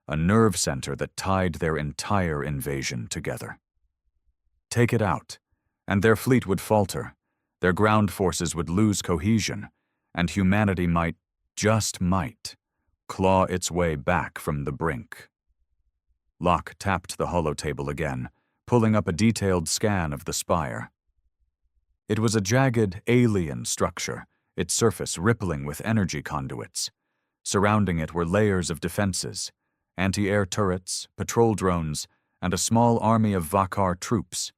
[SPEAKER 1] a nerve center that tied their entire invasion together. Take it out, and their fleet would falter, their ground forces would lose cohesion, and humanity might, just might, claw its way back from the brink. Locke tapped the hollow table again, pulling up a detailed scan of the spire. It was a jagged, alien structure, its surface rippling with energy conduits. Surrounding it were layers of defenses, anti-air turrets, patrol drones, and a small army of Vakar troops.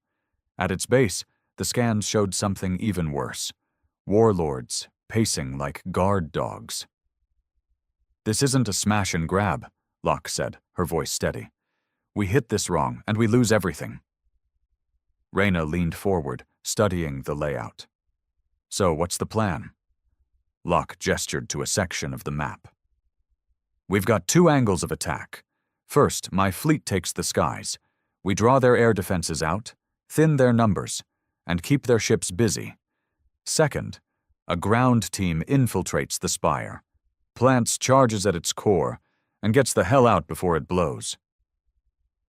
[SPEAKER 1] At its base, the scans showed something even worse. Warlords, pacing like guard dogs. This isn't a smash and grab, Locke said, her voice steady. We hit this wrong, and we lose everything. Reyna leaned forward, studying the layout. So, what's the plan? Locke gestured to a section of the map. We've got two angles of attack. First, my fleet takes the skies. We draw their air defenses out, thin their numbers, and keep their ships busy. Second, a ground team infiltrates the spire, plants charges at its core, and gets the hell out before it blows.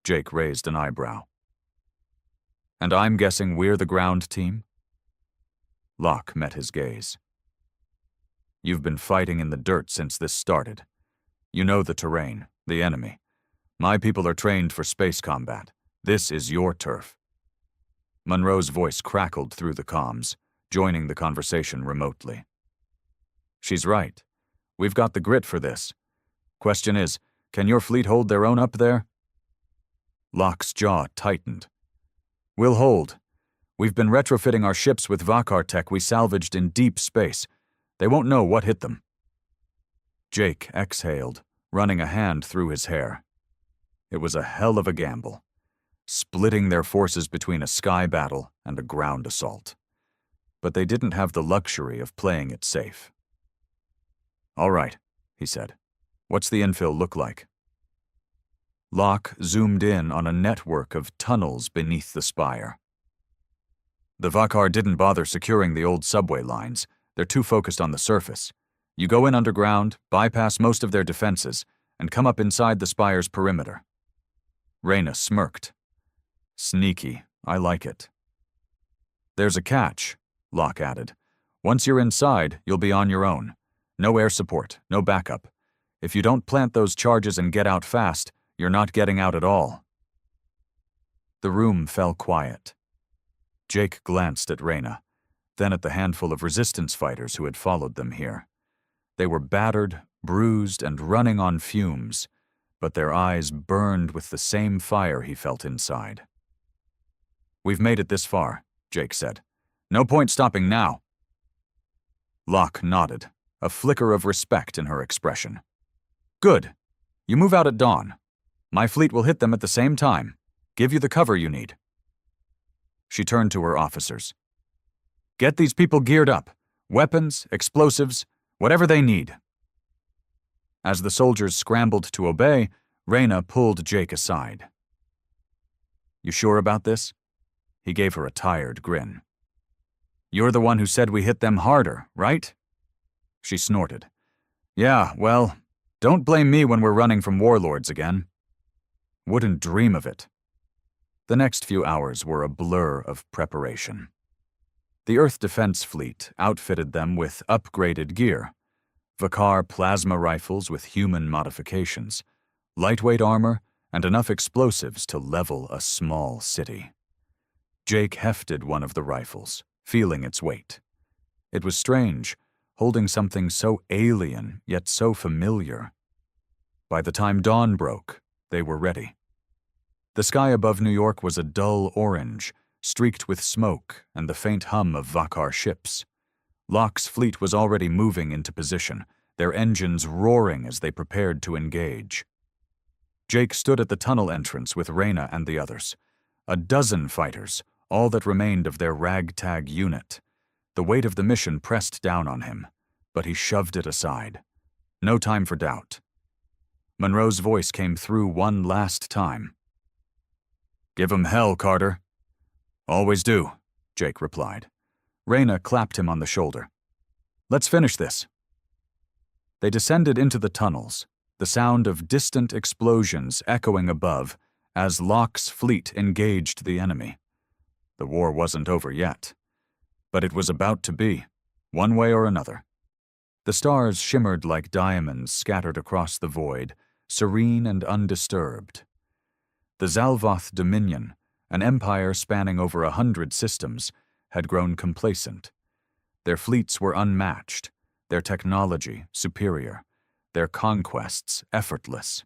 [SPEAKER 1] Jake raised an eyebrow. And I'm guessing we're the ground team? Locke met his gaze. You've been fighting in the dirt since this started. You know the terrain, the enemy. My people are trained for space combat. This is your turf. Monroe's voice crackled through the comms, joining the conversation remotely. She's right. We've got the grit for this. Question is, can your fleet hold their own up there? Locke's jaw tightened. We'll hold. We've been retrofitting our ships with Vakar tech we salvaged in deep space. They won't know what hit them. Jake exhaled, running a hand through his hair. It was a hell of a gamble, splitting their forces between a sky battle and a ground assault. But they didn't have the luxury of playing it safe. All right, he said. What's the infill look like? Locke zoomed in on a network of tunnels beneath the spire. The Vakar didn't bother securing the old subway lines. They're too focused on the surface. You go in underground, bypass most of their defenses, and come up inside the spire's perimeter. Reyna smirked. Sneaky, I like it. There's a catch, Locke added. Once you're inside, you'll be on your own. No air support, no backup. If you don't plant those charges and get out fast, you're not getting out at all. The room fell quiet. Jake glanced at Reyna, then at the handful of resistance fighters who had followed them here. They were battered, bruised, and running on fumes, but their eyes burned with the same fire he felt inside. We've made it this far, Jake said. No point stopping now. Locke nodded, a flicker of respect in her expression. Good. You move out at dawn. My fleet will hit them at the same time. Give you the cover you need. She turned to her officers. Get these people geared up. Weapons, explosives, whatever they need. As the soldiers scrambled to obey, Reyna pulled Jake aside. You sure about this? He gave her a tired grin. You're the one who said we hit them harder, right? She snorted. Yeah, well, don't blame me when we're running from warlords again. Wouldn't dream of it. The next few hours were a blur of preparation. The Earth Defense Fleet outfitted them with upgraded gear. Vakar plasma rifles with human modifications, lightweight armor, and enough explosives to level a small city. Jake hefted one of the rifles, feeling its weight. It was strange, holding something so alien yet so familiar. By the time dawn broke, they were ready. The sky above New York was a dull orange, streaked with smoke and the faint hum of Vakar ships. Locke's fleet was already moving into position, their engines roaring as they prepared to engage. Jake stood at the tunnel entrance with Reyna and the others. A dozen fighters, all that remained of their ragtag unit. The weight of the mission pressed down on him, but he shoved it aside. No time for doubt. Monroe's voice came through one last time. Give 'em hell, Carter. Always do, Jake replied. Reyna clapped him on the shoulder. Let's finish this. They descended into the tunnels, the sound of distant explosions echoing above as Locke's fleet engaged the enemy. The war wasn't over yet, but it was about to be, one way or another. The stars shimmered like diamonds scattered across the void, serene and undisturbed. The Zalvoth Dominion, an empire spanning over 100 systems, had grown complacent. Their fleets were unmatched, their technology superior, their conquests effortless.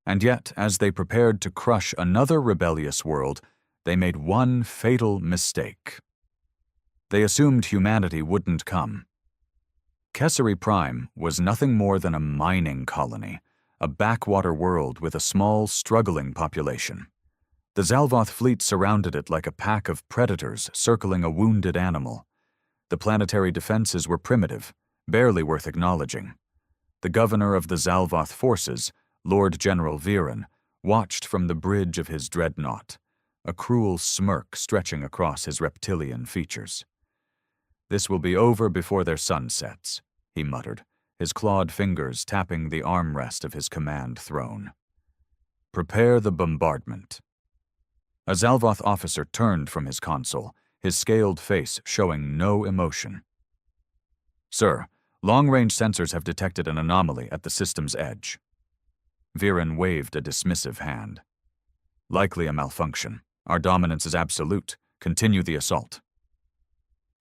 [SPEAKER 1] And yet, as they prepared to crush another rebellious world, they made one fatal mistake. They assumed humanity wouldn't come. Kessari Prime was nothing more than a mining colony, a backwater world with a small, struggling population. The Zalvoth fleet surrounded it like a pack of predators circling a wounded animal. The planetary defenses were primitive, barely worth acknowledging. The governor of the Zalvoth forces, Lord General Viren, watched from the bridge of his dreadnought, a cruel smirk stretching across his reptilian features. This will be over before their sun sets, he muttered, his clawed fingers tapping the armrest of his command throne. Prepare the bombardment. A Zalvoth officer turned from his console, his scaled face showing no emotion. Sir, long-range sensors have detected an anomaly at the system's edge. Viren waved a dismissive hand. Likely a malfunction. Our dominance is absolute. Continue the assault.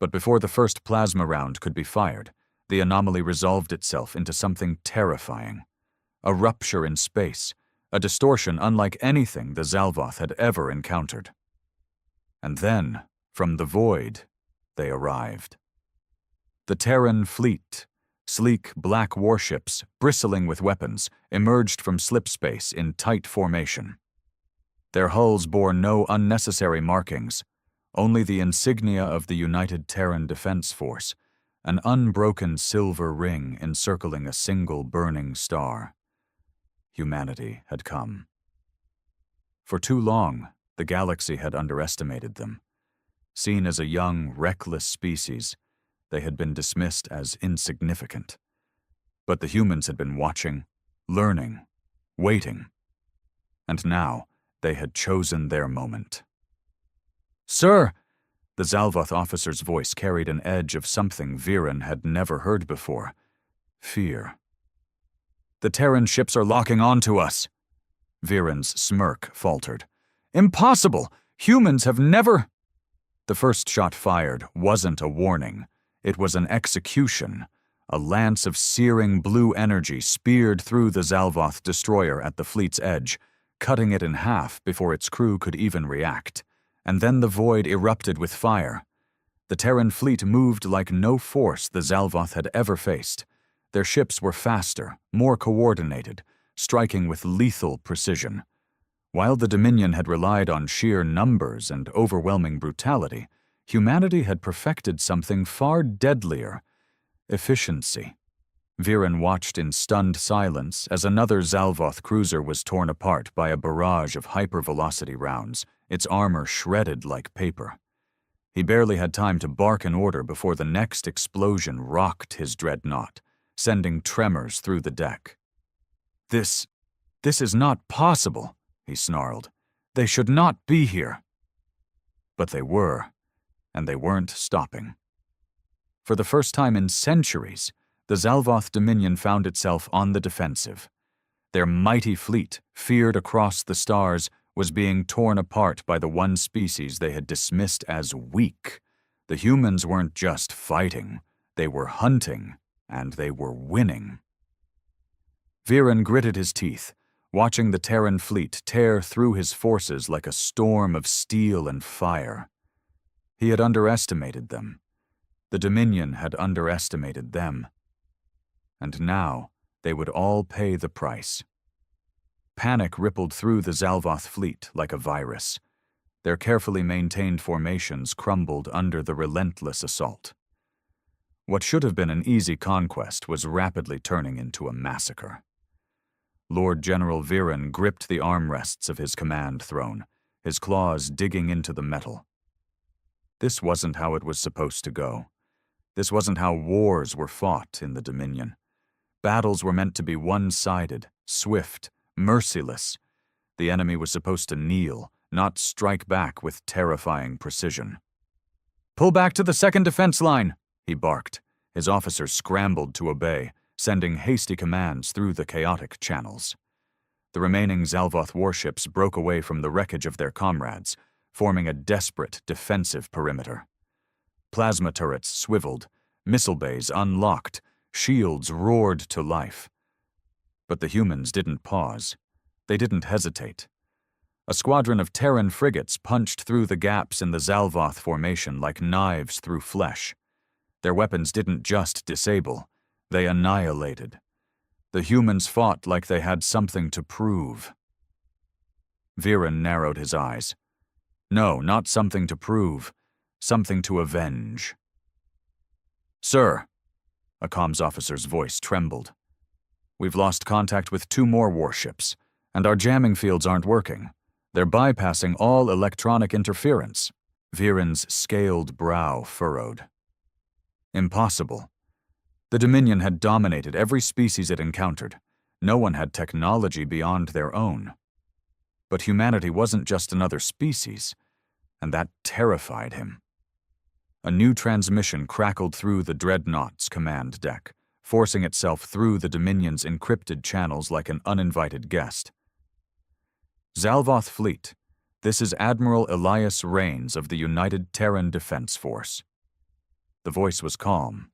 [SPEAKER 1] But before the first plasma round could be fired, the anomaly resolved itself into something terrifying. A rupture in space, a distortion unlike anything the Zalvoth had ever encountered. And then, from the void, they arrived. The Terran fleet, sleek black warships bristling with weapons, emerged from slipspace in tight formation. Their hulls bore no unnecessary markings, only the insignia of the United Terran Defense Force, an unbroken silver ring encircling a single burning star. Humanity had come. For too long, the galaxy had underestimated them. Seen as a young, reckless species, they had been dismissed as insignificant. But the humans had been watching, learning, waiting. And now they had chosen their moment. "Sir!" The Zalvoth officer's voice carried an edge of something Viren had never heard before. Fear. "The Terran ships are locking onto us." Viren's smirk faltered. "Impossible! Humans have never—" The first shot fired wasn't a warning. It was an execution. A lance of searing blue energy speared through the Zalvoth destroyer at the fleet's edge, cutting it in half before its crew could even react. And then the void erupted with fire. The Terran fleet moved like no force the Zalvoth had ever faced. Their ships were faster, more coordinated, striking with lethal precision. While the Dominion had relied on sheer numbers and overwhelming brutality, humanity had perfected something far deadlier: efficiency. Viren watched in stunned silence as another Zalvoth cruiser was torn apart by a barrage of hypervelocity rounds, its armor shredded like paper. He barely had time to bark an order before the next explosion rocked his dreadnought, sending tremors through the deck. This is not possible," he snarled. "They should not be here." But they were, and they weren't stopping. For the first time in centuries, the Zalvoth Dominion found itself on the defensive. Their mighty fleet, feared across the stars, was being torn apart by the one species they had dismissed as weak. The humans weren't just fighting, they were hunting, and they were winning. Viren gritted his teeth, watching the Terran fleet tear through his forces like a storm of steel and fire. He had underestimated them. The Dominion had underestimated them. And now they would all pay the price. Panic rippled through the Zalvoth fleet like a virus. Their carefully maintained formations crumbled under the relentless assault. What should have been an easy conquest was rapidly turning into a massacre. Lord General Viren gripped the armrests of his command throne, his claws digging into the metal. This wasn't how it was supposed to go. This wasn't how wars were fought in the Dominion. Battles were meant to be one-sided, swift, merciless. The enemy was supposed to kneel, not strike back with terrifying precision. "Pull back to the second defense line," he barked. His officers scrambled to obey, sending hasty commands through the chaotic channels. The remaining Zalvoth warships broke away from the wreckage of their comrades, forming a desperate defensive perimeter. Plasma turrets swiveled, missile bays unlocked, shields roared to life. But the humans didn't pause. They didn't hesitate. A squadron of Terran frigates punched through the gaps in the Zalvoth formation like knives through flesh. Their weapons didn't just disable, they annihilated. The humans fought like they had something to prove. Viren narrowed his eyes. No, not something to prove, something to avenge. "Sir," a comms officer's voice trembled. "We've lost contact with 2 more warships, and our jamming fields aren't working. They're bypassing all electronic interference." Viren's scaled brow furrowed. Impossible. The Dominion had dominated every species it encountered. No one had technology beyond their own. But humanity wasn't just another species, and that terrified him. A new transmission crackled through the Dreadnought's command deck, forcing itself through the Dominion's encrypted channels like an uninvited guest. "Zalvoth Fleet, this is Admiral Elias Rains of the United Terran Defense Force." The voice was calm,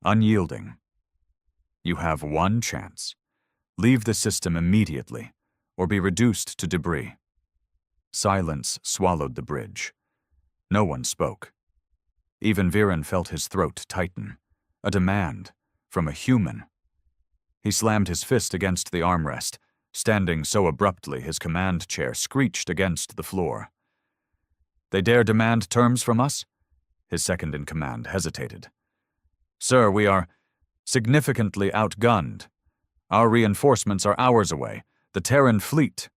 [SPEAKER 1] unyielding. "You have one chance. Leave the system immediately, or be reduced to debris." Silence swallowed the bridge. No one spoke. Even Viren felt his throat tighten. A demand from a human. He slammed his fist against the armrest, standing so abruptly his command chair screeched against the floor. "They dare demand terms from us?" His second-in-command hesitated. "Sir, we are significantly outgunned. Our reinforcements are hours away. The Terran fleet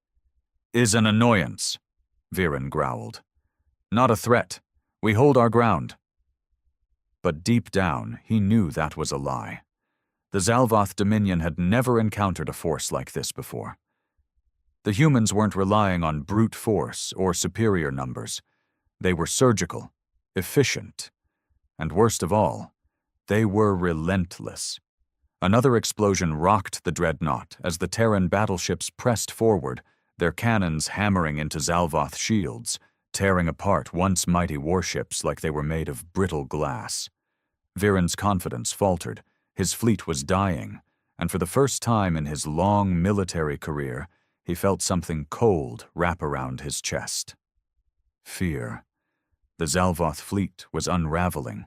[SPEAKER 1] is an annoyance," Viren growled. "Not a threat. We hold our ground." But deep down, he knew that was a lie. The Zalvoth Dominion had never encountered a force like this before. The humans weren't relying on brute force or superior numbers. They were surgical, efficient, and worst of all, they were relentless. Another explosion rocked the dreadnought as the Terran battleships pressed forward, their cannons hammering into Zalvoth shields, tearing apart once mighty warships like they were made of brittle glass. Viren's confidence faltered, his fleet was dying, and for the first time in his long military career, he felt something cold wrap around his chest. Fear. The Zalvoth fleet was unraveling.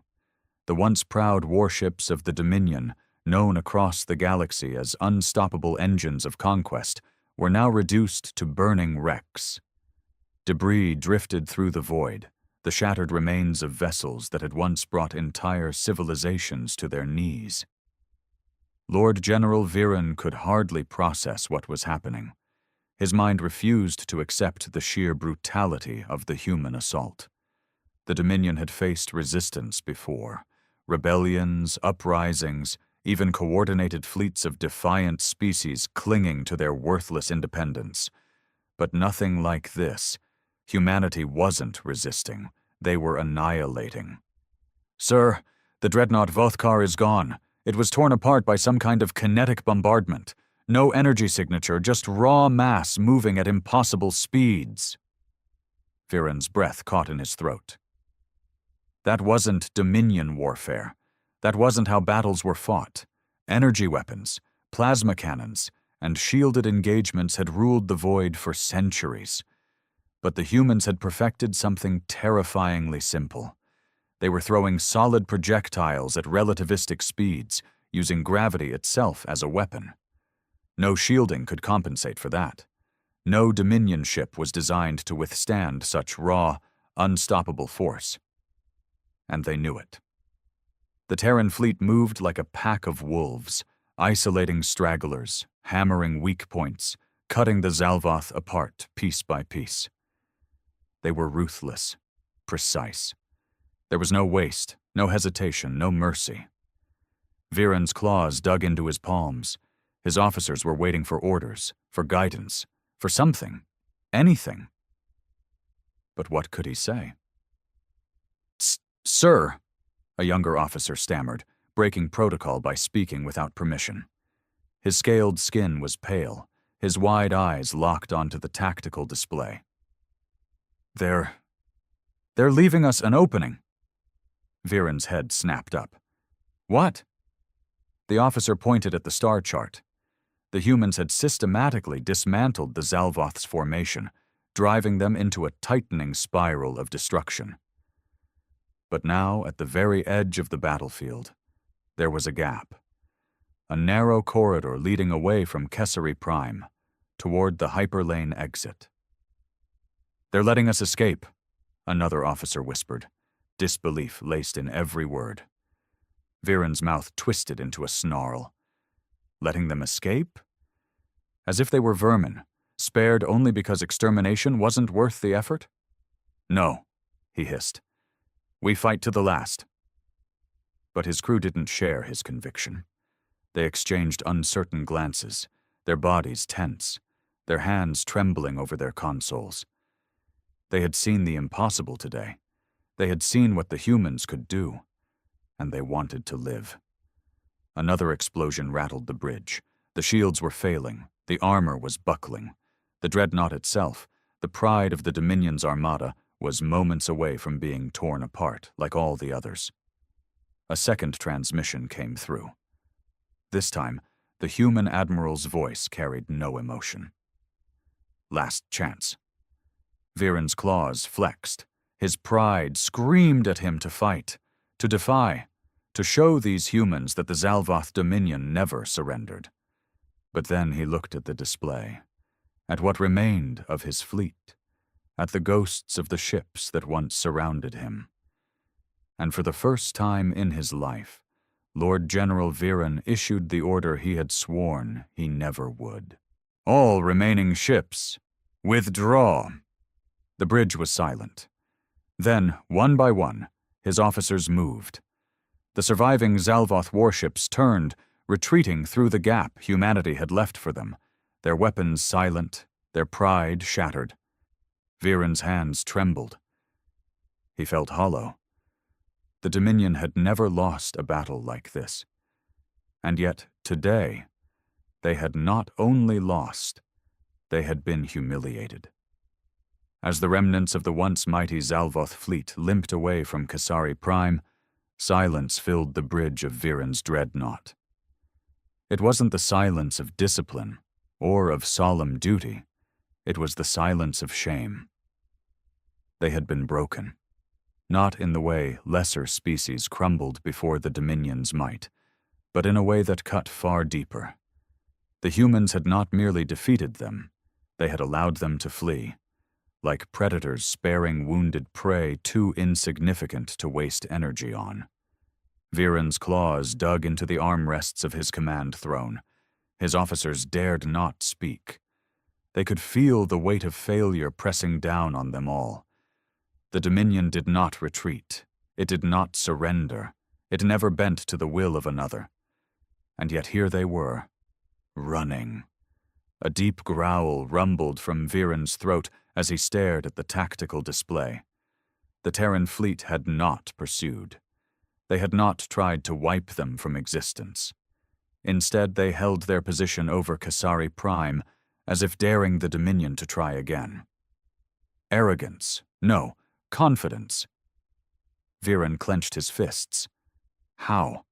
[SPEAKER 1] The once proud warships of the Dominion, known across the galaxy as unstoppable engines of conquest, were now reduced to burning wrecks. Debris drifted through the void, the shattered remains of vessels that had once brought entire civilizations to their knees. Lord General Viren could hardly process what was happening. His mind refused to accept the sheer brutality of the human assault. The Dominion had faced resistance before. Rebellions, uprisings, even coordinated fleets of defiant species clinging to their worthless independence. But nothing like this. Humanity wasn't resisting. They were annihilating. "Sir, the dreadnought Vothkar is gone. It was torn apart by some kind of kinetic bombardment. No energy signature, just raw mass moving at impossible speeds." Viren's breath caught in his throat. That wasn't Dominion warfare. That wasn't how battles were fought. Energy weapons, plasma cannons, and shielded engagements had ruled the void for centuries. But the humans had perfected something terrifyingly simple. They were throwing solid projectiles at relativistic speeds, using gravity itself as a weapon. No shielding could compensate for that. No Dominion ship was designed to withstand such raw, unstoppable force. And they knew it. The Terran fleet moved like a pack of wolves, isolating stragglers, hammering weak points, cutting the Zalvoth apart piece by piece. They were ruthless, precise. There was no waste, no hesitation, no mercy. Viren's claws dug into his palms. His officers were waiting for orders, for guidance, for something, anything. But what could he say? "Sir," a younger officer stammered, breaking protocol by speaking without permission. His scaled skin was pale, his wide eyes locked onto the tactical display. They're leaving us an opening." Viren's head snapped up. "What?" The officer pointed at the star chart. The humans had systematically dismantled the Zalvoth's formation, driving them into a tightening spiral of destruction. But now, at the very edge of the battlefield, there was a gap. A narrow corridor leading away from Kessari Prime, toward the hyperlane exit. "They're letting us escape," another officer whispered, disbelief laced in every word. Viren's mouth twisted into a snarl. Letting them escape? As if they were vermin, spared only because extermination wasn't worth the effort? "No," he hissed. "We fight to the last." But his crew didn't share his conviction. They exchanged uncertain glances, their bodies tense, their hands trembling over their consoles. They had seen the impossible today. They had seen what the humans could do, and they wanted to live. Another explosion rattled the bridge. The shields were failing, the armor was buckling. The dreadnought itself, the pride of the Dominion's armada, was moments away from being torn apart like all the others. A second transmission came through. This time, the human admiral's voice carried no emotion. "Last chance." Viren's claws flexed. His pride screamed at him to fight, to defy, to show these humans that the Zalvoth Dominion never surrendered. But then he looked at the display, at what remained of his fleet, at the ghosts of the ships that once surrounded him. And for the first time in his life, Lord General Viren issued the order he had sworn he never would. "All remaining ships, withdraw." The bridge was silent. Then, one by one, his officers moved. The surviving Zalvoth warships turned, retreating through the gap humanity had left for them, their weapons silent, their pride shattered. Viren's hands trembled. He felt hollow. The Dominion had never lost a battle like this. And yet, today, they had not only lost, they had been humiliated. As the remnants of the once mighty Zalvoth fleet limped away from Kasari Prime, silence filled the bridge of Viren's dreadnought. It wasn't the silence of discipline or of solemn duty. It was the silence of shame. They had been broken, not in the way lesser species crumbled before the Dominion's might, but in a way that cut far deeper. The humans had not merely defeated them, they had allowed them to flee, like predators sparing wounded prey too insignificant to waste energy on. Viren's claws dug into the armrests of his command throne. His officers dared not speak. They could feel the weight of failure pressing down on them all. The Dominion did not retreat. It did not surrender. It never bent to the will of another. And yet here they were, running. A deep growl rumbled from Viren's throat as he stared at the tactical display. The Terran fleet had not pursued. They had not tried to wipe them from existence. Instead, they held their position over Kasari Prime, as if daring the Dominion to try again. Arrogance, no, confidence. Viren clenched his fists. How?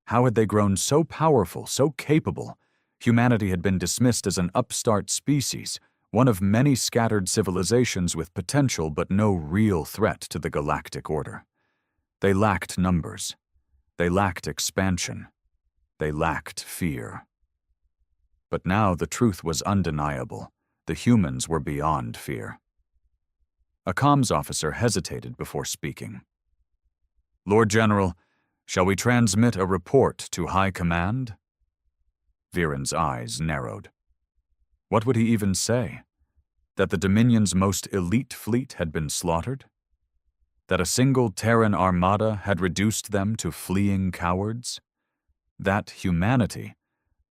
[SPEAKER 1] How had they grown so powerful, so capable? Humanity had been dismissed as an upstart species, one of many scattered civilizations with potential but no real threat to the galactic order. They lacked numbers. They lacked expansion. They lacked fear. But now the truth was undeniable. The humans were beyond fear. A comms officer hesitated before speaking. "Lord General, shall we transmit a report to High Command?" Viren's eyes narrowed. What would he even say? That the Dominion's most elite fleet had been slaughtered? That a single Terran armada had reduced them to fleeing cowards? That humanity,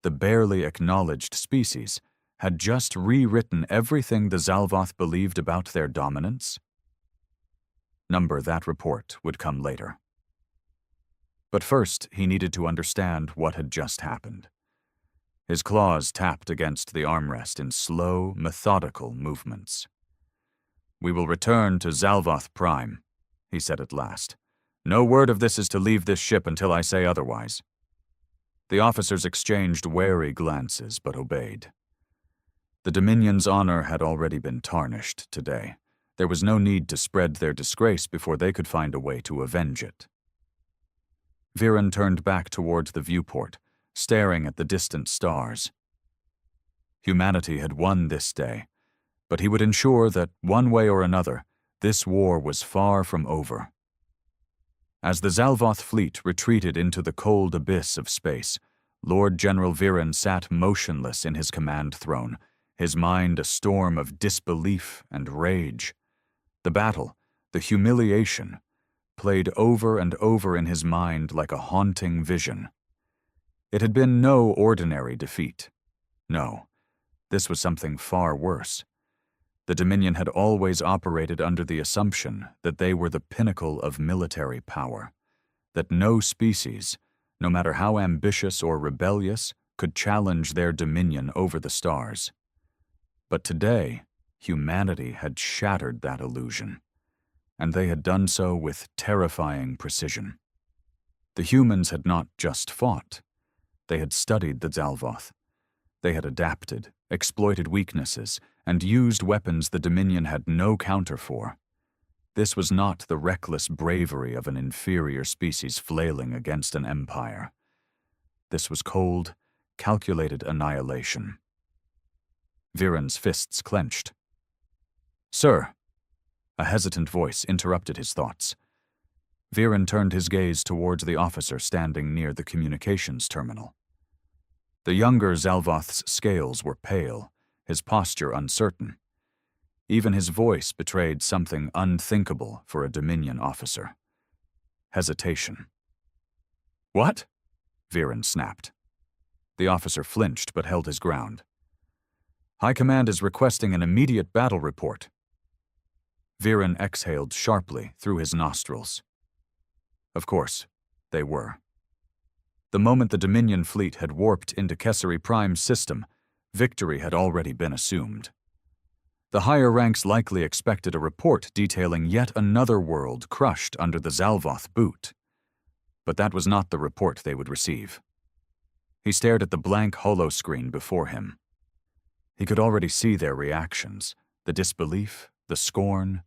[SPEAKER 1] the barely acknowledged species, had just rewritten everything the Zalvoth believed about their dominance? That report would come later. But first, he needed to understand what had just happened. His claws tapped against the armrest in slow, methodical movements. "We will return to Zalvoth Prime," he said at last. "No word of this is to leave this ship until I say otherwise." The officers exchanged wary glances, but obeyed. The Dominion's honor had already been tarnished today. There was no need to spread their disgrace before they could find a way to avenge it. Viren turned back toward the viewport, staring at the distant stars. Humanity had won this day, but he would ensure that, one way or another, this war was far from over. As the Zalvoth fleet retreated into the cold abyss of space, Lord General Viren sat motionless in his command throne, his mind a storm of disbelief and rage. The battle, the humiliation, played over and over in his mind like a haunting vision. It had been no ordinary defeat. No, this was something far worse. The Dominion had always operated under the assumption that they were the pinnacle of military power, that no species, no matter how ambitious or rebellious, could challenge their dominion over the stars. But today, humanity had shattered that illusion, and they had done so with terrifying precision. The humans had not just fought. They had studied the Zalvoth. They had adapted, exploited weaknesses, and used weapons the Dominion had no counter for. This was not the reckless bravery of an inferior species flailing against an empire. This was cold, calculated annihilation. Viren's fists clenched. "Sir," a hesitant voice interrupted his thoughts. Viren turned his gaze towards the officer standing near the communications terminal. The younger Zalvoth's scales were pale, his posture uncertain. Even his voice betrayed something unthinkable for a Dominion officer. Hesitation. "What?" Viren snapped. The officer flinched but held his ground. High Command is requesting an immediate battle report. Viren exhaled sharply through his nostrils. Of course, they were. The moment the Dominion fleet had warped into Caesari Prime's system, victory had already been assumed. The higher ranks likely expected a report detailing yet another world crushed under the Zalvoth boot. But that was not the report they would receive. He stared at the blank holoscreen before him. He could already see their reactions, the disbelief, the scorn,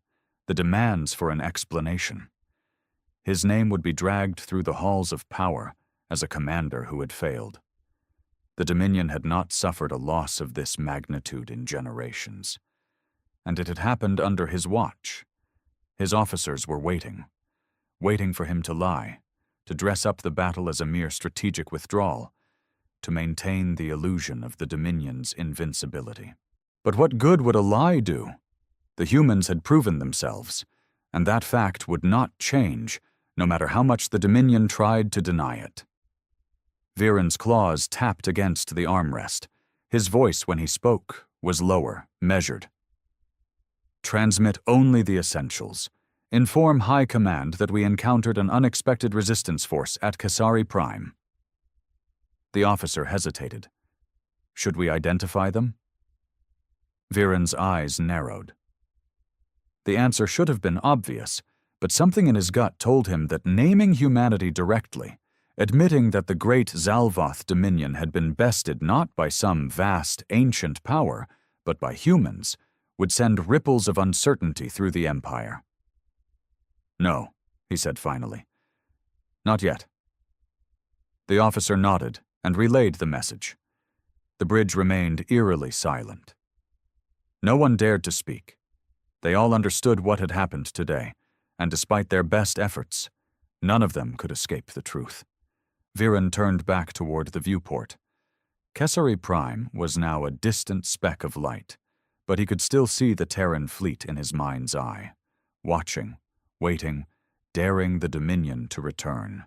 [SPEAKER 1] the demands for an explanation. His name would be dragged through the halls of power as a commander who had failed. The Dominion had not suffered a loss of this magnitude in generations, and it had happened under his watch. His officers were waiting for him to lie, to dress up the battle as a mere strategic withdrawal, to maintain the illusion of the Dominion's invincibility. But what good would a lie do? The humans had proven themselves, and that fact would not change, no matter how much the Dominion tried to deny it. Viren's claws tapped against the armrest. His voice, when he spoke, was lower, measured. Transmit only the essentials. Inform High Command that we encountered an unexpected resistance force at Caesari Prime. The officer hesitated. Should we identify them? Viren's eyes narrowed. The answer should have been obvious, but something in his gut told him that naming humanity directly, admitting that the great Zalvoth Dominion had been bested not by some vast, ancient power, but by humans, would send ripples of uncertainty through the Empire. No, he said finally. Not yet. The officer nodded and relayed the message. The bridge remained eerily silent. No one dared to speak. They all understood what had happened today, and despite their best efforts, none of them could escape the truth. Viren turned back toward the viewport. Caesari Prime was now a distant speck of light, but he could still see the Terran fleet in his mind's eye, watching, waiting, daring the Dominion to return.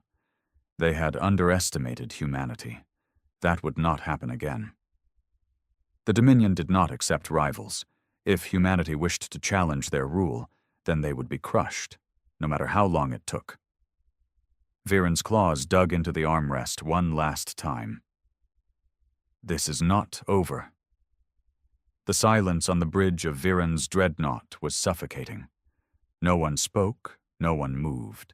[SPEAKER 1] They had underestimated humanity. That would not happen again. The Dominion did not accept rivals. If humanity wished to challenge their rule, then they would be crushed, no matter how long it took. Viren's claws dug into the armrest one last time. This is not over. The silence on the bridge of Viren's dreadnought was suffocating. No one spoke, no one moved.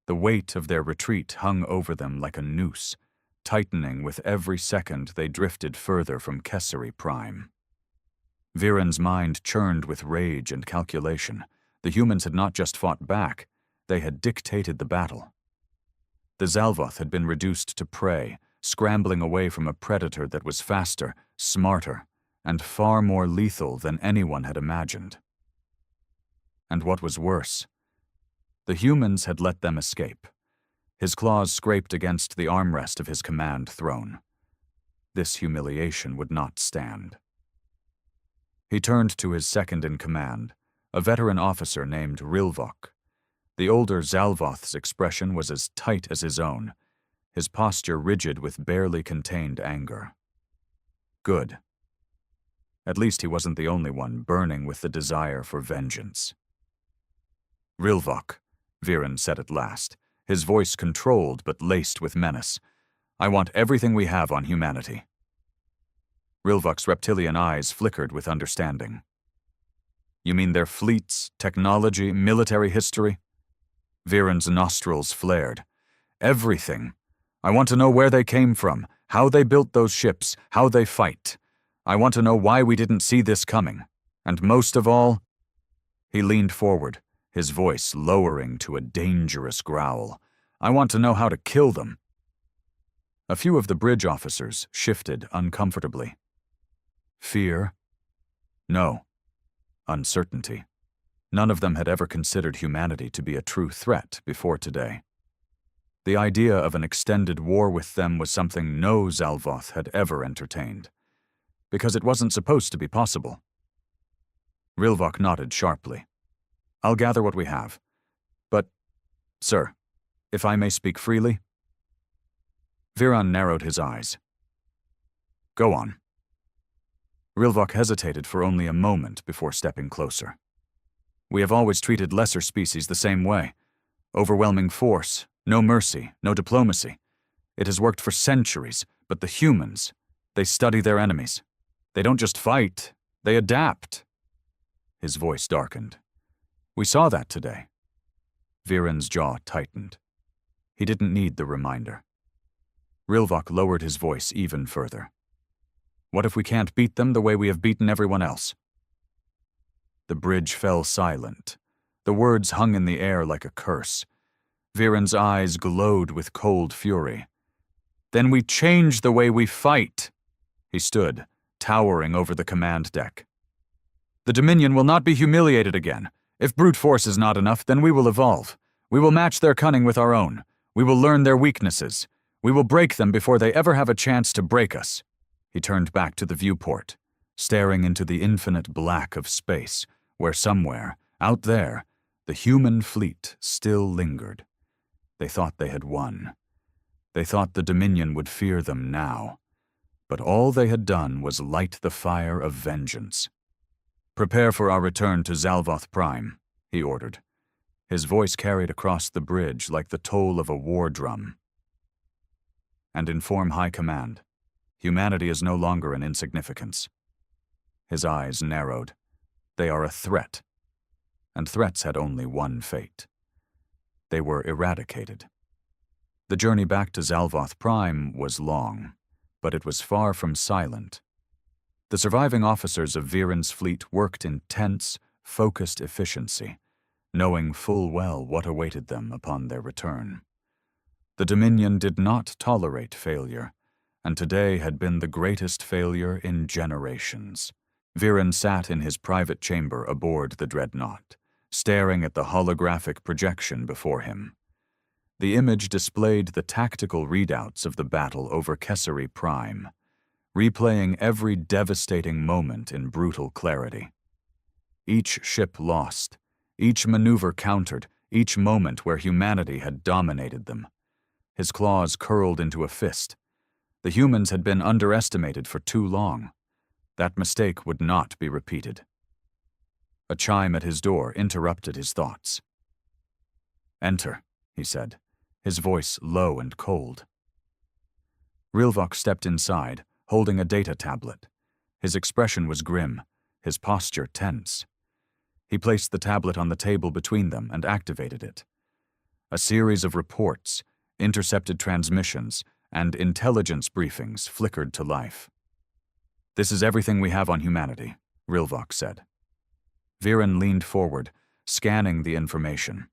[SPEAKER 1] The weight of their retreat hung over them like a noose, tightening with every second they drifted further from Caesari Prime. Viren's mind churned with rage and calculation. The humans had not just fought back, they had dictated the battle. The Zalvoth had been reduced to prey, scrambling away from a predator that was faster, smarter, and far more lethal than anyone had imagined. And what was worse, the humans had let them escape. His claws scraped against the armrest of his command throne. This humiliation would not stand. He turned to his second-in-command, a veteran officer named Rilvok. The older Zalvoth's expression was as tight as his own, his posture rigid with barely contained anger. Good. At least he wasn't the only one burning with the desire for vengeance. Rilvok, Viren said at last, his voice controlled but laced with menace. I want everything we have on humanity. Rilvok's reptilian eyes flickered with understanding. You mean their fleets, technology, military history? Viren's nostrils flared. Everything. I want to know where they came from, how they built those ships, how they fight. I want to know why we didn't see this coming. And most of all, he leaned forward, his voice lowering to a dangerous growl. I want to know how to kill them. A few of the bridge officers shifted uncomfortably. Fear? No. Uncertainty. None of them had ever considered humanity to be a true threat before today. The idea of an extended war with them was something no Zalvoth had ever entertained, because it wasn't supposed to be possible. Rilvok nodded sharply. I'll gather what we have. But, sir, if I may speak freely? Viren narrowed his eyes. Go on. Rilvok hesitated for only a moment before stepping closer. We have always treated lesser species the same way. Overwhelming force, no mercy, no diplomacy. It has worked for centuries, but the humans, they study their enemies. They don't just fight, they adapt. His voice darkened. We saw that today. Viren's jaw tightened. He didn't need the reminder. Rilvok lowered his voice even further. What if we can't beat them the way we have beaten everyone else? The bridge fell silent. The words hung in the air like a curse. Viren's eyes glowed with cold fury. Then we change the way we fight. He stood, towering over the command deck. The Dominion will not be humiliated again. If brute force is not enough, then we will evolve. We will match their cunning with our own. We will learn their weaknesses. We will break them before they ever have a chance to break us. He turned back to the viewport, staring into the infinite black of space, where somewhere, out there, the human fleet still lingered. They thought they had won. They thought the Dominion would fear them now. But all they had done was light the fire of vengeance. Prepare for our return to Zalvoth Prime, he ordered. His voice carried across the bridge like the toll of a war drum. And inform High Command. Humanity is no longer an insignificance. His eyes narrowed. They are a threat. And threats had only one fate. They were eradicated. The journey back to Zalvoth Prime was long, but it was far from silent. The surviving officers of Viren's fleet worked in tense, focused efficiency, knowing full well what awaited them upon their return. The Dominion did not tolerate failure, and today had been the greatest failure in generations. Viren sat in his private chamber aboard the dreadnought, staring at the holographic projection before him. The image displayed the tactical readouts of the battle over Kesari Prime, replaying every devastating moment in brutal clarity. Each ship lost, each maneuver countered, each moment where humanity had dominated them. His claws curled into a fist. The humans had been underestimated for too long. That mistake would not be repeated. A chime at his door interrupted his thoughts. Enter, he said, his voice low and cold. Rilvok stepped inside, holding a data tablet. His expression was grim, his posture tense. He placed the tablet on the table between them and activated it. A series of reports, intercepted transmissions, and intelligence briefings flickered to life. This is everything we have on humanity, Rilvok said. Viren leaned forward, scanning the information.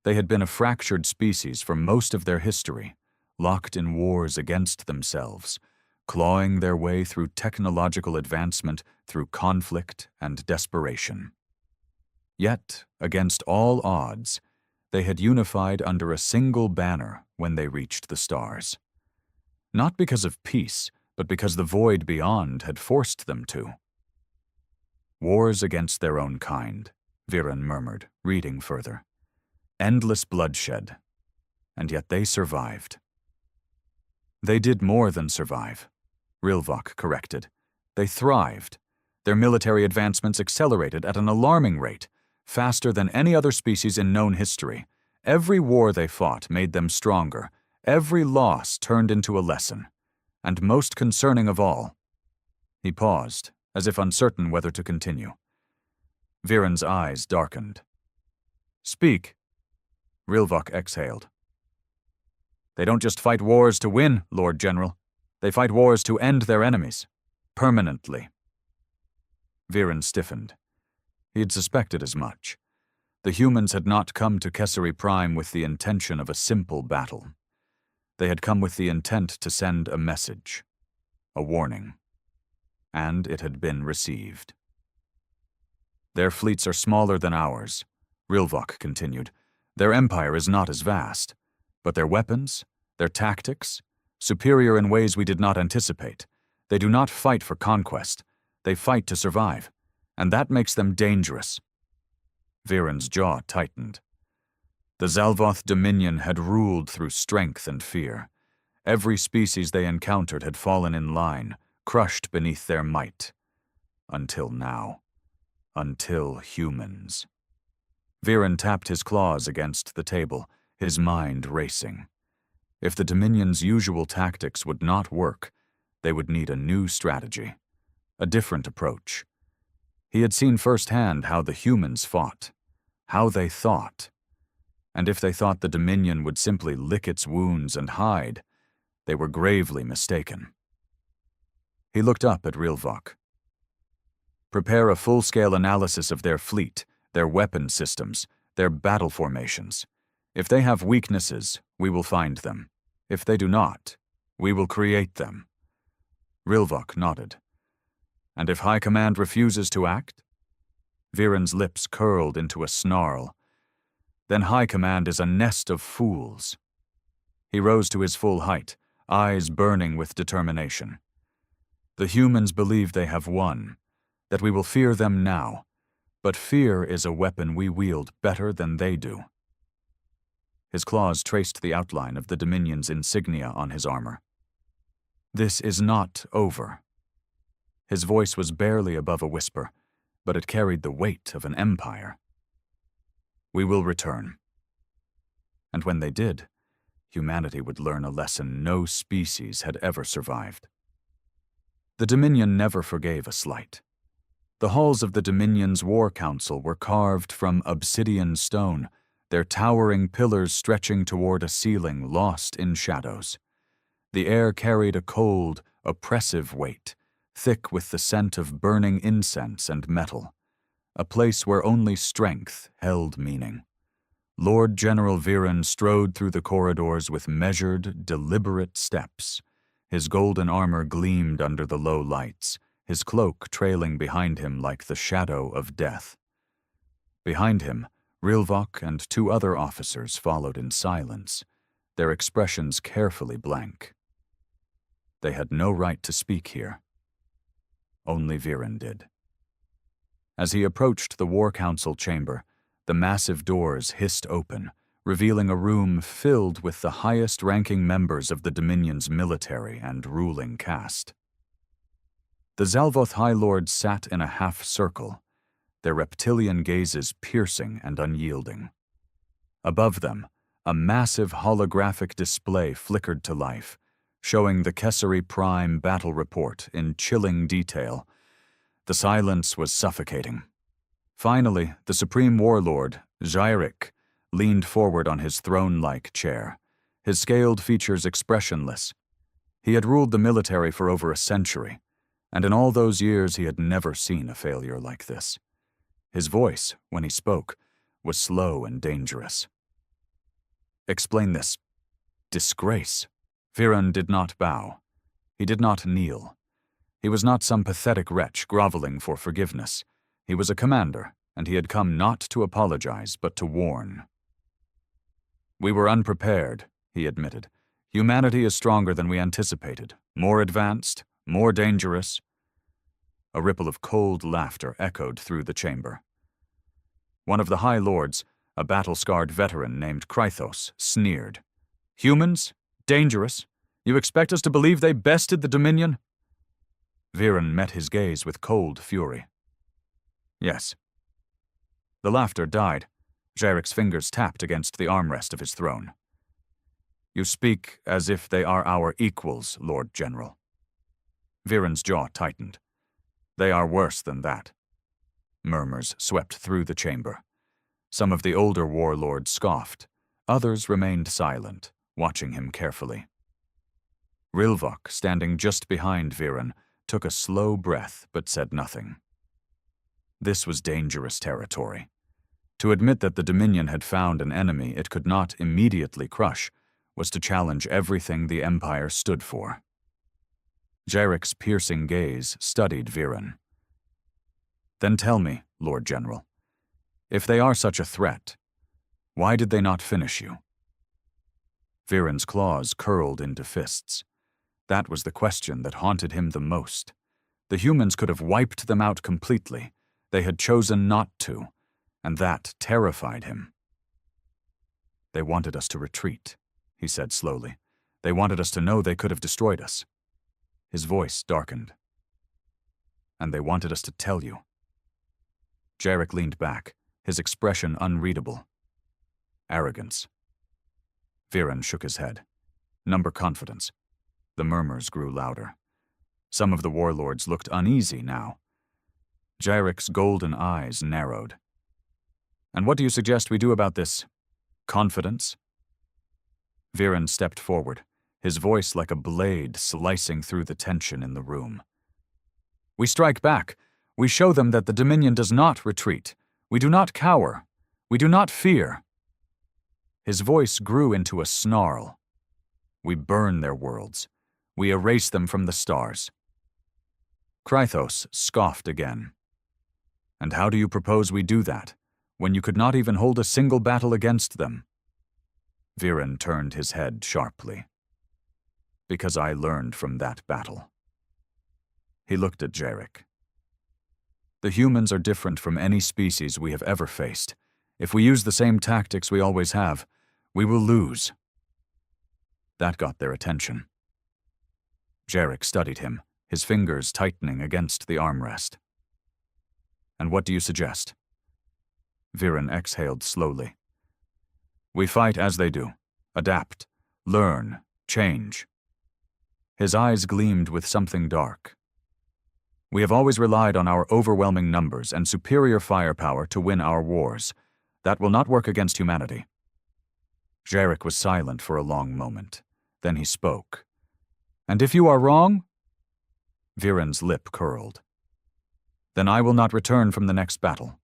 [SPEAKER 1] They had been a fractured species for most of their history, locked in wars against themselves, clawing their way through technological advancement, through conflict and desperation. Yet, against all odds, they had unified under a single banner when they reached the stars. Not because of peace, but because the void beyond had forced them to. Wars against their own kind, Viren murmured, reading further. Endless bloodshed. And yet they survived. They did more than survive, Rilvok corrected. They thrived. Their military advancements accelerated at an alarming rate, faster than any other species in known history. Every war they fought made them stronger. Every loss turned into a lesson. And most concerning of all, he paused, as if uncertain whether to continue. Viren's eyes darkened. Speak. Rilvok exhaled. They don't just fight wars to win, Lord General. They fight wars to end their enemies. Permanently. Viren stiffened. He had suspected as much. The humans had not come to Kesari Prime with the intention of a simple battle. They had come with the intent to send a message, a warning. And it had been received. Their fleets are smaller than ours, Rilvok continued. Their empire is not as vast, but their weapons, their tactics, superior in ways we did not anticipate. They do not fight for conquest. They fight to survive, and that makes them dangerous. Viren's jaw tightened. The Zalvoth Dominion had ruled through strength and fear. Every species they encountered had fallen in line, crushed beneath their might. Until now. Until humans. Viren tapped his claws against the table, his mind racing. If the Dominion's usual tactics would not work, they would need a new strategy, a different approach. He had seen firsthand how the humans fought, how they thought. And if they thought the Dominion would simply lick its wounds and hide, they were gravely mistaken. He looked up at Rilvok. Prepare a full-scale analysis of their fleet, their weapon systems, their battle formations. If they have weaknesses, we will find them. If they do not, we will create them. Rilvok nodded. And if High Command refuses to act? Viren's lips curled into a snarl. Then High Command is a nest of fools. He rose to his full height, eyes burning with determination. The humans believe they have won, that we will fear them now, but fear is a weapon we wield better than they do. His claws traced the outline of the Dominion's insignia on his armor. This is not over. His voice was barely above a whisper, but it carried the weight of an empire. We will return. And when they did, humanity would learn a lesson no species had ever survived. The Dominion never forgave a slight. The halls of the Dominion's War Council were carved from obsidian stone, their towering pillars stretching toward a ceiling lost in shadows. The air carried a cold, oppressive weight, thick with the scent of burning incense and metal, a place where only strength held meaning. Lord General Viren strode through the corridors with measured, deliberate steps. His golden armor gleamed under the low lights, his cloak trailing behind him like the shadow of death. Behind him, Rilvok and two other officers followed in silence, their expressions carefully blank. They had no right to speak here. Only Viren did. As he approached the War Council chamber, the massive doors hissed open, revealing a room filled with the highest-ranking members of the Dominion's military and ruling caste. The Zalvoth High Lords sat in a half-circle, their reptilian gazes piercing and unyielding. Above them, a massive holographic display flickered to life, showing the Kessari Prime battle report in chilling detail. The silence was suffocating. Finally, the Supreme Warlord, Jairik, leaned forward on his throne-like chair, his scaled features expressionless. He had ruled the military for over a century, and in all those years he had never seen a failure like this. His voice, when he spoke, was slow and dangerous. Explain this disgrace. Viren did not bow. He did not kneel. He was not some pathetic wretch groveling for forgiveness. He was a commander, and he had come not to apologize, but to warn. We were unprepared, he admitted. Humanity is stronger than we anticipated, more advanced, more dangerous. A ripple of cold laughter echoed through the chamber. One of the High Lords, a battle-scarred veteran named Krythos, sneered. Humans? Dangerous? You expect us to believe they bested the Dominion? Viren met his gaze with cold fury. Yes. The laughter died. Jairik's fingers tapped against the armrest of his throne. You speak as if they are our equals, Lord General. Viren's jaw tightened. They are worse than that. Murmurs swept through the chamber. Some of the older warlords scoffed. Others remained silent, watching him carefully. Rilvok, standing just behind Viren, took a slow breath but said nothing. This was dangerous territory. To admit that the Dominion had found an enemy it could not immediately crush was to challenge everything the Empire stood for. Jairik's piercing gaze studied Viren. Then tell me, Lord General, if they are such a threat, why did they not finish you? Viren's claws curled into fists. That was the question that haunted him the most. The humans could have wiped them out completely. They had chosen not to, and that terrified him. They wanted us to retreat, he said slowly. They wanted us to know they could have destroyed us. His voice darkened. And they wanted us to tell you. Jarek leaned back, his expression unreadable. Arrogance. Viren shook his head. Number confidence. The murmurs grew louder. Some of the warlords looked uneasy now. Jarek's golden eyes narrowed. And what do you suggest we do about this confidence? Viren stepped forward, his voice like a blade slicing through the tension in the room. We strike back. We show them that the Dominion does not retreat. We do not cower. We do not fear. His voice grew into a snarl. We burn their worlds. We erase them from the stars. Krythos scoffed again. And how do you propose we do that, when you could not even hold a single battle against them? Viren turned his head sharply. Because I learned from that battle. He looked at Jarek. The humans are different from any species we have ever faced. If we use the same tactics we always have, we will lose. That got their attention. Jarek studied him, his fingers tightening against the armrest. And what do you suggest? Viren exhaled slowly. We fight as they do. Adapt. Learn. Change. His eyes gleamed with something dark. We have always relied on our overwhelming numbers and superior firepower to win our wars. That will not work against humanity. Jarek was silent for a long moment. Then he spoke. And if you are wrong? Viren's lip curled. Then I will not return from the next battle.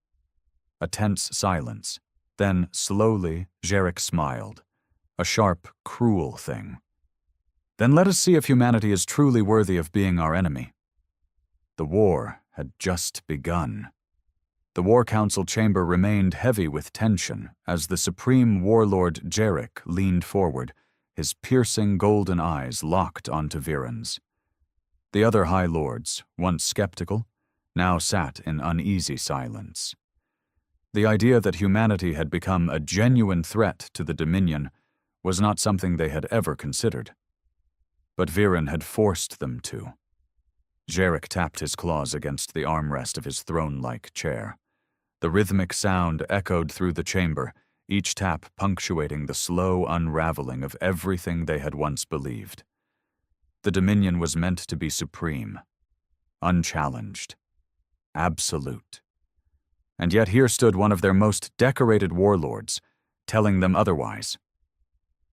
[SPEAKER 1] A tense silence. Then, slowly, Jarek smiled. A sharp, cruel thing. Then let us see if humanity is truly worthy of being our enemy. The war had just begun. The War Council chamber remained heavy with tension as the Supreme Warlord Jarek leaned forward, his piercing golden eyes locked onto Viren's. The other High Lords, once skeptical, now sat in uneasy silence. The idea that humanity had become a genuine threat to the Dominion was not something they had ever considered. But Viren had forced them to. Jarek tapped his claws against the armrest of his throne-like chair. The rhythmic sound echoed through the chamber, each tap punctuating the slow unraveling of everything they had once believed. The Dominion was meant to be supreme, unchallenged, absolute. And yet here stood one of their most decorated warlords, telling them otherwise.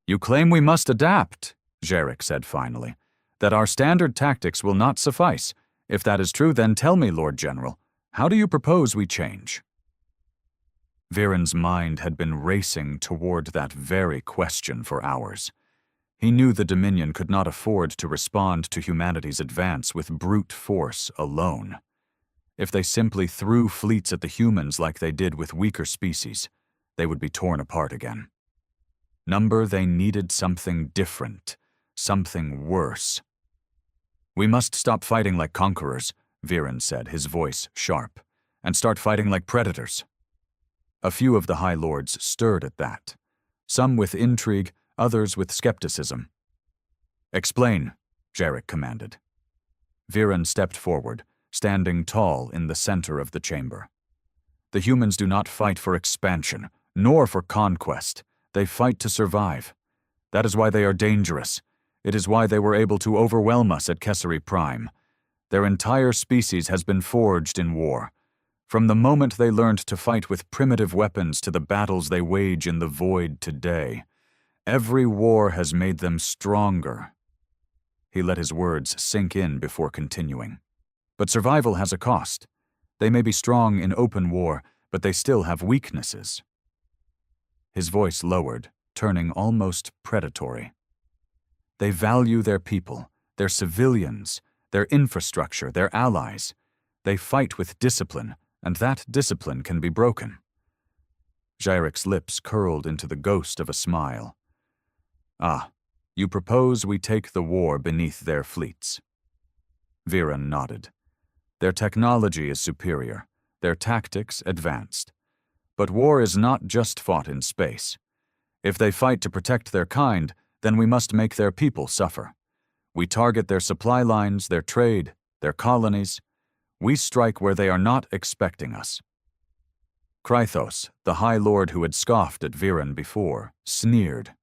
[SPEAKER 1] You claim we must adapt, Jarek said finally, that our standard tactics will not suffice. If that is true, then tell me, Lord General, how do you propose we change? Viren's mind had been racing toward that very question for hours. He knew the Dominion could not afford to respond to humanity's advance with brute force alone. If they simply threw fleets at the humans like they did with weaker species, they would be torn apart again. They needed something different, something worse. We must stop fighting like conquerors, Viren said, his voice sharp, and start fighting like predators. A few of the High Lords stirred at that, some with intrigue, others with skepticism. Explain, Jarek commanded. Viren stepped forward, standing tall in the center of the chamber. The humans do not fight for expansion, nor for conquest. They fight to survive. That is why they are dangerous. It is why they were able to overwhelm us at Kessery Prime. Their entire species has been forged in war. From the moment they learned to fight with primitive weapons to the battles they wage in the void today, every war has made them stronger. He let his words sink in before continuing. But survival has a cost. They may be strong in open war, but they still have weaknesses. His voice lowered, turning almost predatory. They value their people, their civilians, their infrastructure, their allies. They fight with discipline, and that discipline can be broken. Jarek's lips curled into the ghost of a smile. Ah, you propose we take the war beneath their fleets. Viren nodded. Their technology is superior, their tactics advanced. But war is not just fought in space. If they fight to protect their kind, then we must make their people suffer. We target their supply lines, their trade, their colonies. We strike where they are not expecting us. Krythos, the High Lord who had scoffed at Viren before, sneered.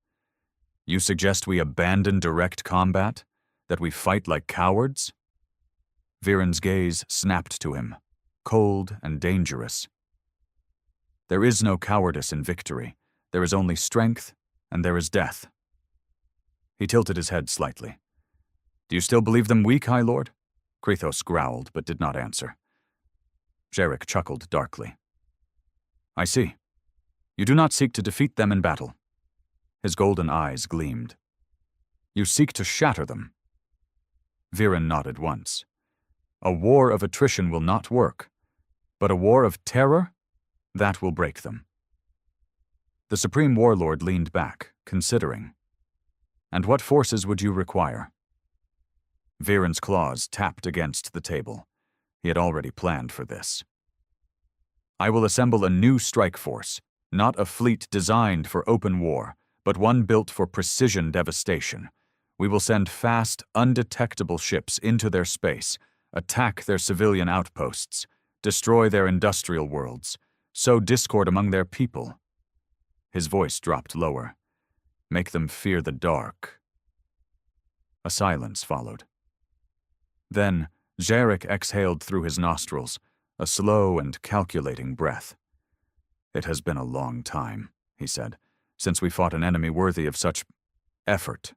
[SPEAKER 1] You suggest we abandon direct combat? That we fight like cowards? Viren's gaze snapped to him, cold and dangerous. There is no cowardice in victory. There is only strength, and there is death. He tilted his head slightly. Do you still believe them weak, High Lord? Krythos growled, but did not answer. Jarek chuckled darkly. I see. You do not seek to defeat them in battle. His golden eyes gleamed. You seek to shatter them. Viren nodded once. A war of attrition will not work, but a war of terror? That will break them. The Supreme Warlord leaned back, considering. And what forces would you require? Viren's claws tapped against the table. He had already planned for this. I will assemble a new strike force, not a fleet designed for open war, but one built for precision devastation. We will send fast, undetectable ships into their space, attack their civilian outposts, destroy their industrial worlds, sow discord among their people. His voice dropped lower. Make them fear the dark. A silence followed. Then, Jarek exhaled through his nostrils, a slow and calculating breath. It has been a long time, he said, since we fought an enemy worthy of such effort.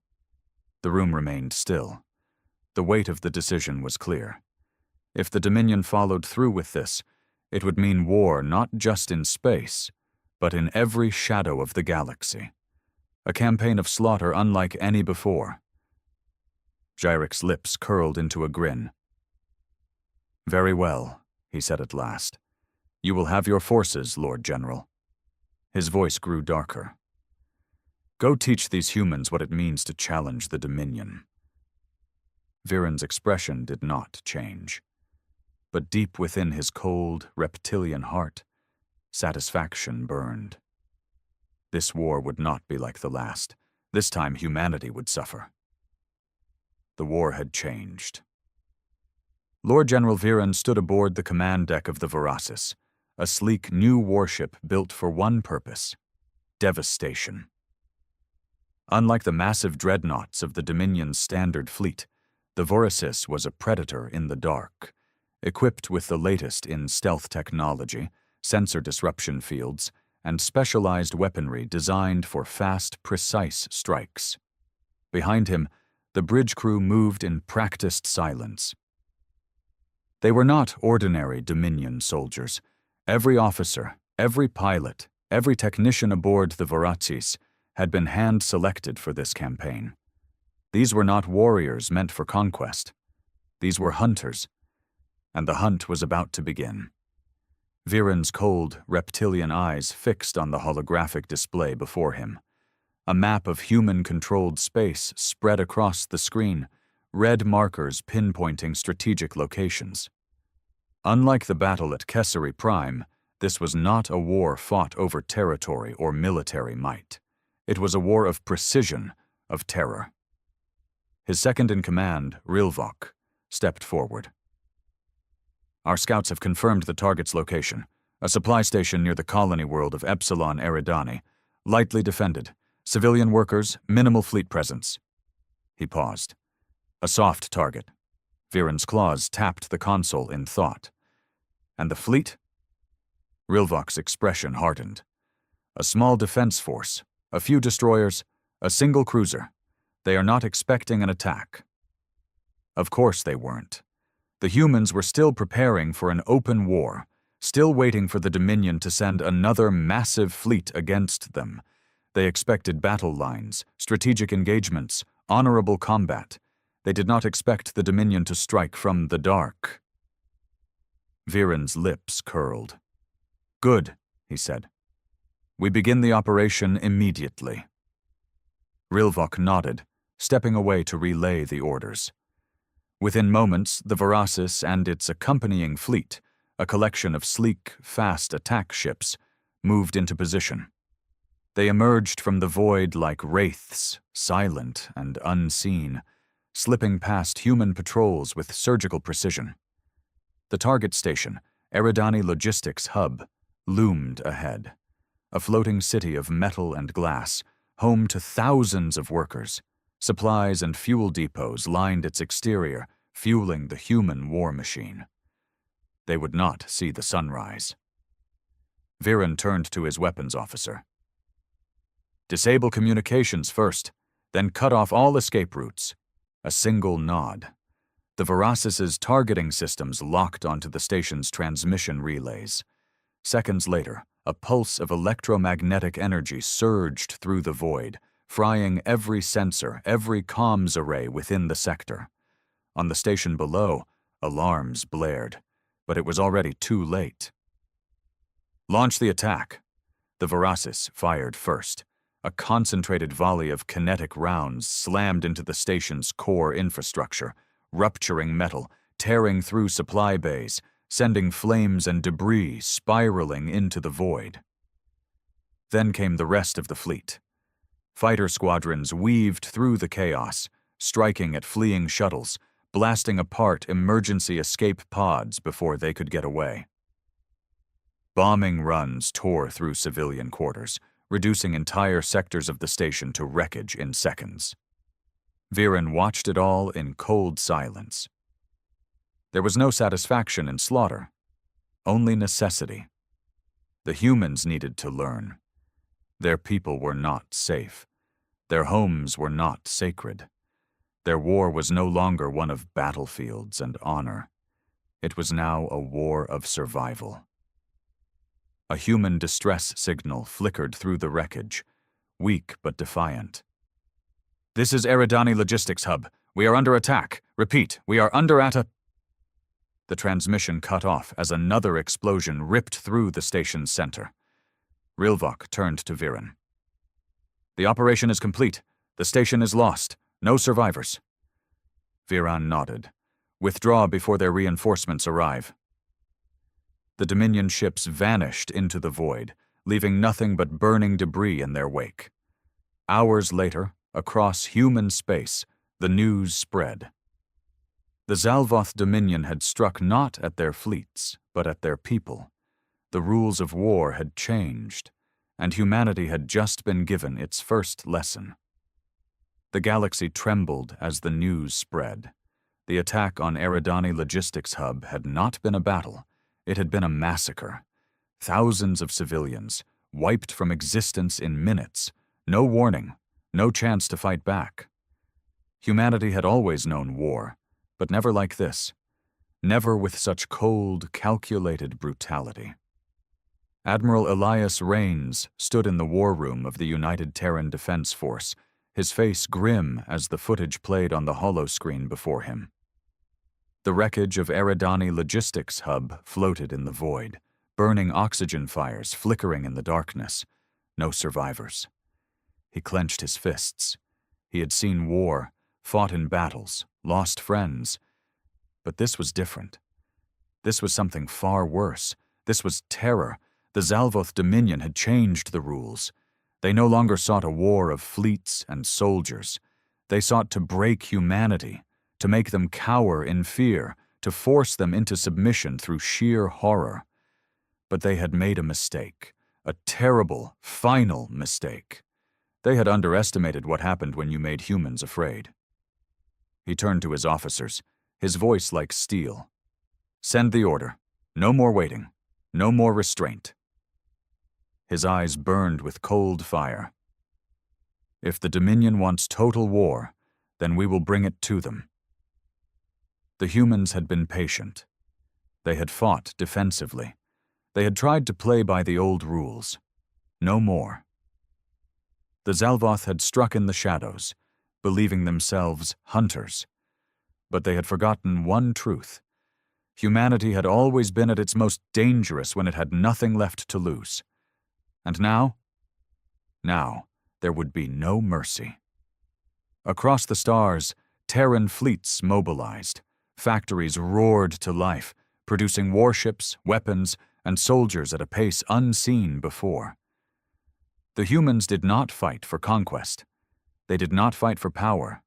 [SPEAKER 1] The room remained still. The weight of the decision was clear. If the Dominion followed through with this, it would mean war not just in space, but in every shadow of the galaxy. A campaign of slaughter unlike any before. Jarek's lips curled into a grin. Very well, he said at last. You will have your forces, Lord General. His voice grew darker. Go teach these humans what it means to challenge the Dominion. Viren's expression did not change. But deep within his cold, reptilian heart, satisfaction burned. This war would not be like the last. This time humanity would suffer. The war had changed. Lord General Viren stood aboard the command deck of the Verasis, a sleek new warship built for one purpose: devastation. Unlike the massive dreadnoughts of the Dominion's standard fleet, the Verasis was a predator in the dark, equipped with the latest in stealth technology, sensor disruption fields, and specialized weaponry designed for fast, precise strikes. Behind him, the bridge crew moved in practiced silence. They were not ordinary Dominion soldiers. Every officer, every pilot, every technician aboard the Verasis had been hand-selected for this campaign. These were not warriors meant for conquest. These were hunters, and the hunt was about to begin. Viren's cold, reptilian eyes fixed on the holographic display before him. A map of human-controlled space spread across the screen, red markers pinpointing strategic locations. Unlike the battle at Kessari Prime, this was not a war fought over territory or military might. It was a war of precision, of terror. His second-in-command, Rilvok, stepped forward. Our scouts have confirmed the target's location, a supply station near the colony world of Epsilon Eridani, lightly defended, civilian workers, minimal fleet presence. He paused. A soft target. Viren's claws tapped the console in thought. And the fleet? Rilvok's expression hardened. A small defense force, a few destroyers, a single cruiser. They are not expecting an attack. Of course they weren't. The humans were still preparing for an open war, still waiting for the Dominion to send another massive fleet against them. They expected battle lines, strategic engagements, honorable combat. They did not expect the Dominion to strike from the dark. Viren's lips curled. Good, he said. We begin the operation immediately. Rilvok nodded, stepping away to relay the orders. Within moments, the Verasis and its accompanying fleet, a collection of sleek, fast attack ships, moved into position. They emerged from the void like wraiths, silent and unseen, slipping past human patrols with surgical precision. The target station, Eridani Logistics Hub, loomed ahead. A floating city of metal and glass, home to thousands of workers. Supplies and fuel depots lined its exterior, fueling the human war machine. They would not see the sunrise. Viren turned to his weapons officer. Disable communications first, then cut off all escape routes. A single nod. The Verasis's targeting systems locked onto the station's transmission relays. Seconds later, a pulse of electromagnetic energy surged through the void, frying every sensor, every comms array within the sector. On the station below, alarms blared, but it was already too late. Launch the attack. The Verasis fired first. A concentrated volley of kinetic rounds slammed into the station's core infrastructure, rupturing metal, tearing through supply bays, sending flames and debris spiraling into the void. Then came the rest of the fleet. Fighter squadrons weaved through the chaos, striking at fleeing shuttles, blasting apart emergency escape pods before they could get away. Bombing runs tore through civilian quarters, reducing entire sectors of the station to wreckage in seconds. Viren watched it all in cold silence. There was no satisfaction in slaughter, only necessity. The humans needed to learn. Their people were not safe. Their homes were not sacred. Their war was no longer one of battlefields and honor. It was now a war of survival. A human distress signal flickered through the wreckage, weak but defiant. This is Eridani Logistics Hub. We are under attack. Repeat, we are under attack. The transmission cut off as another explosion ripped through the station's center. Rilvok turned to Viren. The operation is complete. The station is lost. No survivors. Viren nodded. Withdraw before their reinforcements arrive. The Dominion ships vanished into the void, leaving nothing but burning debris in their wake. Hours later, across human space, the news spread. The Zalvoth Dominion had struck not at their fleets, but at their people. The rules of war had changed, and humanity had just been given its first lesson. The galaxy trembled as the news spread. The attack on Eridani Logistics Hub had not been a battle. It had been a massacre. Thousands of civilians, wiped from existence in minutes. No warning, no chance to fight back. Humanity had always known war, but never like this. Never with such cold, calculated brutality. Admiral Elias Rains stood in the war room of the United Terran Defense Force, his face grim as the footage played on the holoscreen before him. The wreckage of Eridani Logistics Hub floated in the void, burning oxygen fires flickering in the darkness. No survivors. He clenched his fists. He had seen war, fought in battles, lost friends. But this was different. This was something far worse. This was terror. The Zalvoth Dominion had changed the rules. They no longer sought a war of fleets and soldiers. They sought to break humanity, to make them cower in fear, to force them into submission through sheer horror. But they had made a mistake, a terrible, final mistake. They had underestimated what happened when you made humans afraid. He turned to his officers, his voice like steel. Send the order. No more waiting. No more restraint. His eyes burned with cold fire. If the Dominion wants total war, then we will bring it to them. The humans had been patient. They had fought defensively. They had tried to play by the old rules. No more. The Zalvoth had struck in the shadows, believing themselves hunters. But they had forgotten one truth. Humanity had always been at its most dangerous when it had nothing left to lose. And now? Now, there would be no mercy. Across the stars, Terran fleets mobilized. Factories roared to life, producing warships, weapons, and soldiers at a pace unseen before. The humans did not fight for conquest. They did not fight for power.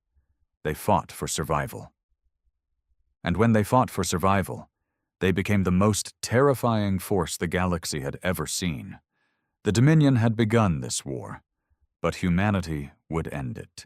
[SPEAKER 1] They fought for survival. And when they fought for survival, they became the most terrifying force the galaxy had ever seen. The Dominion had begun this war, but humanity would end it.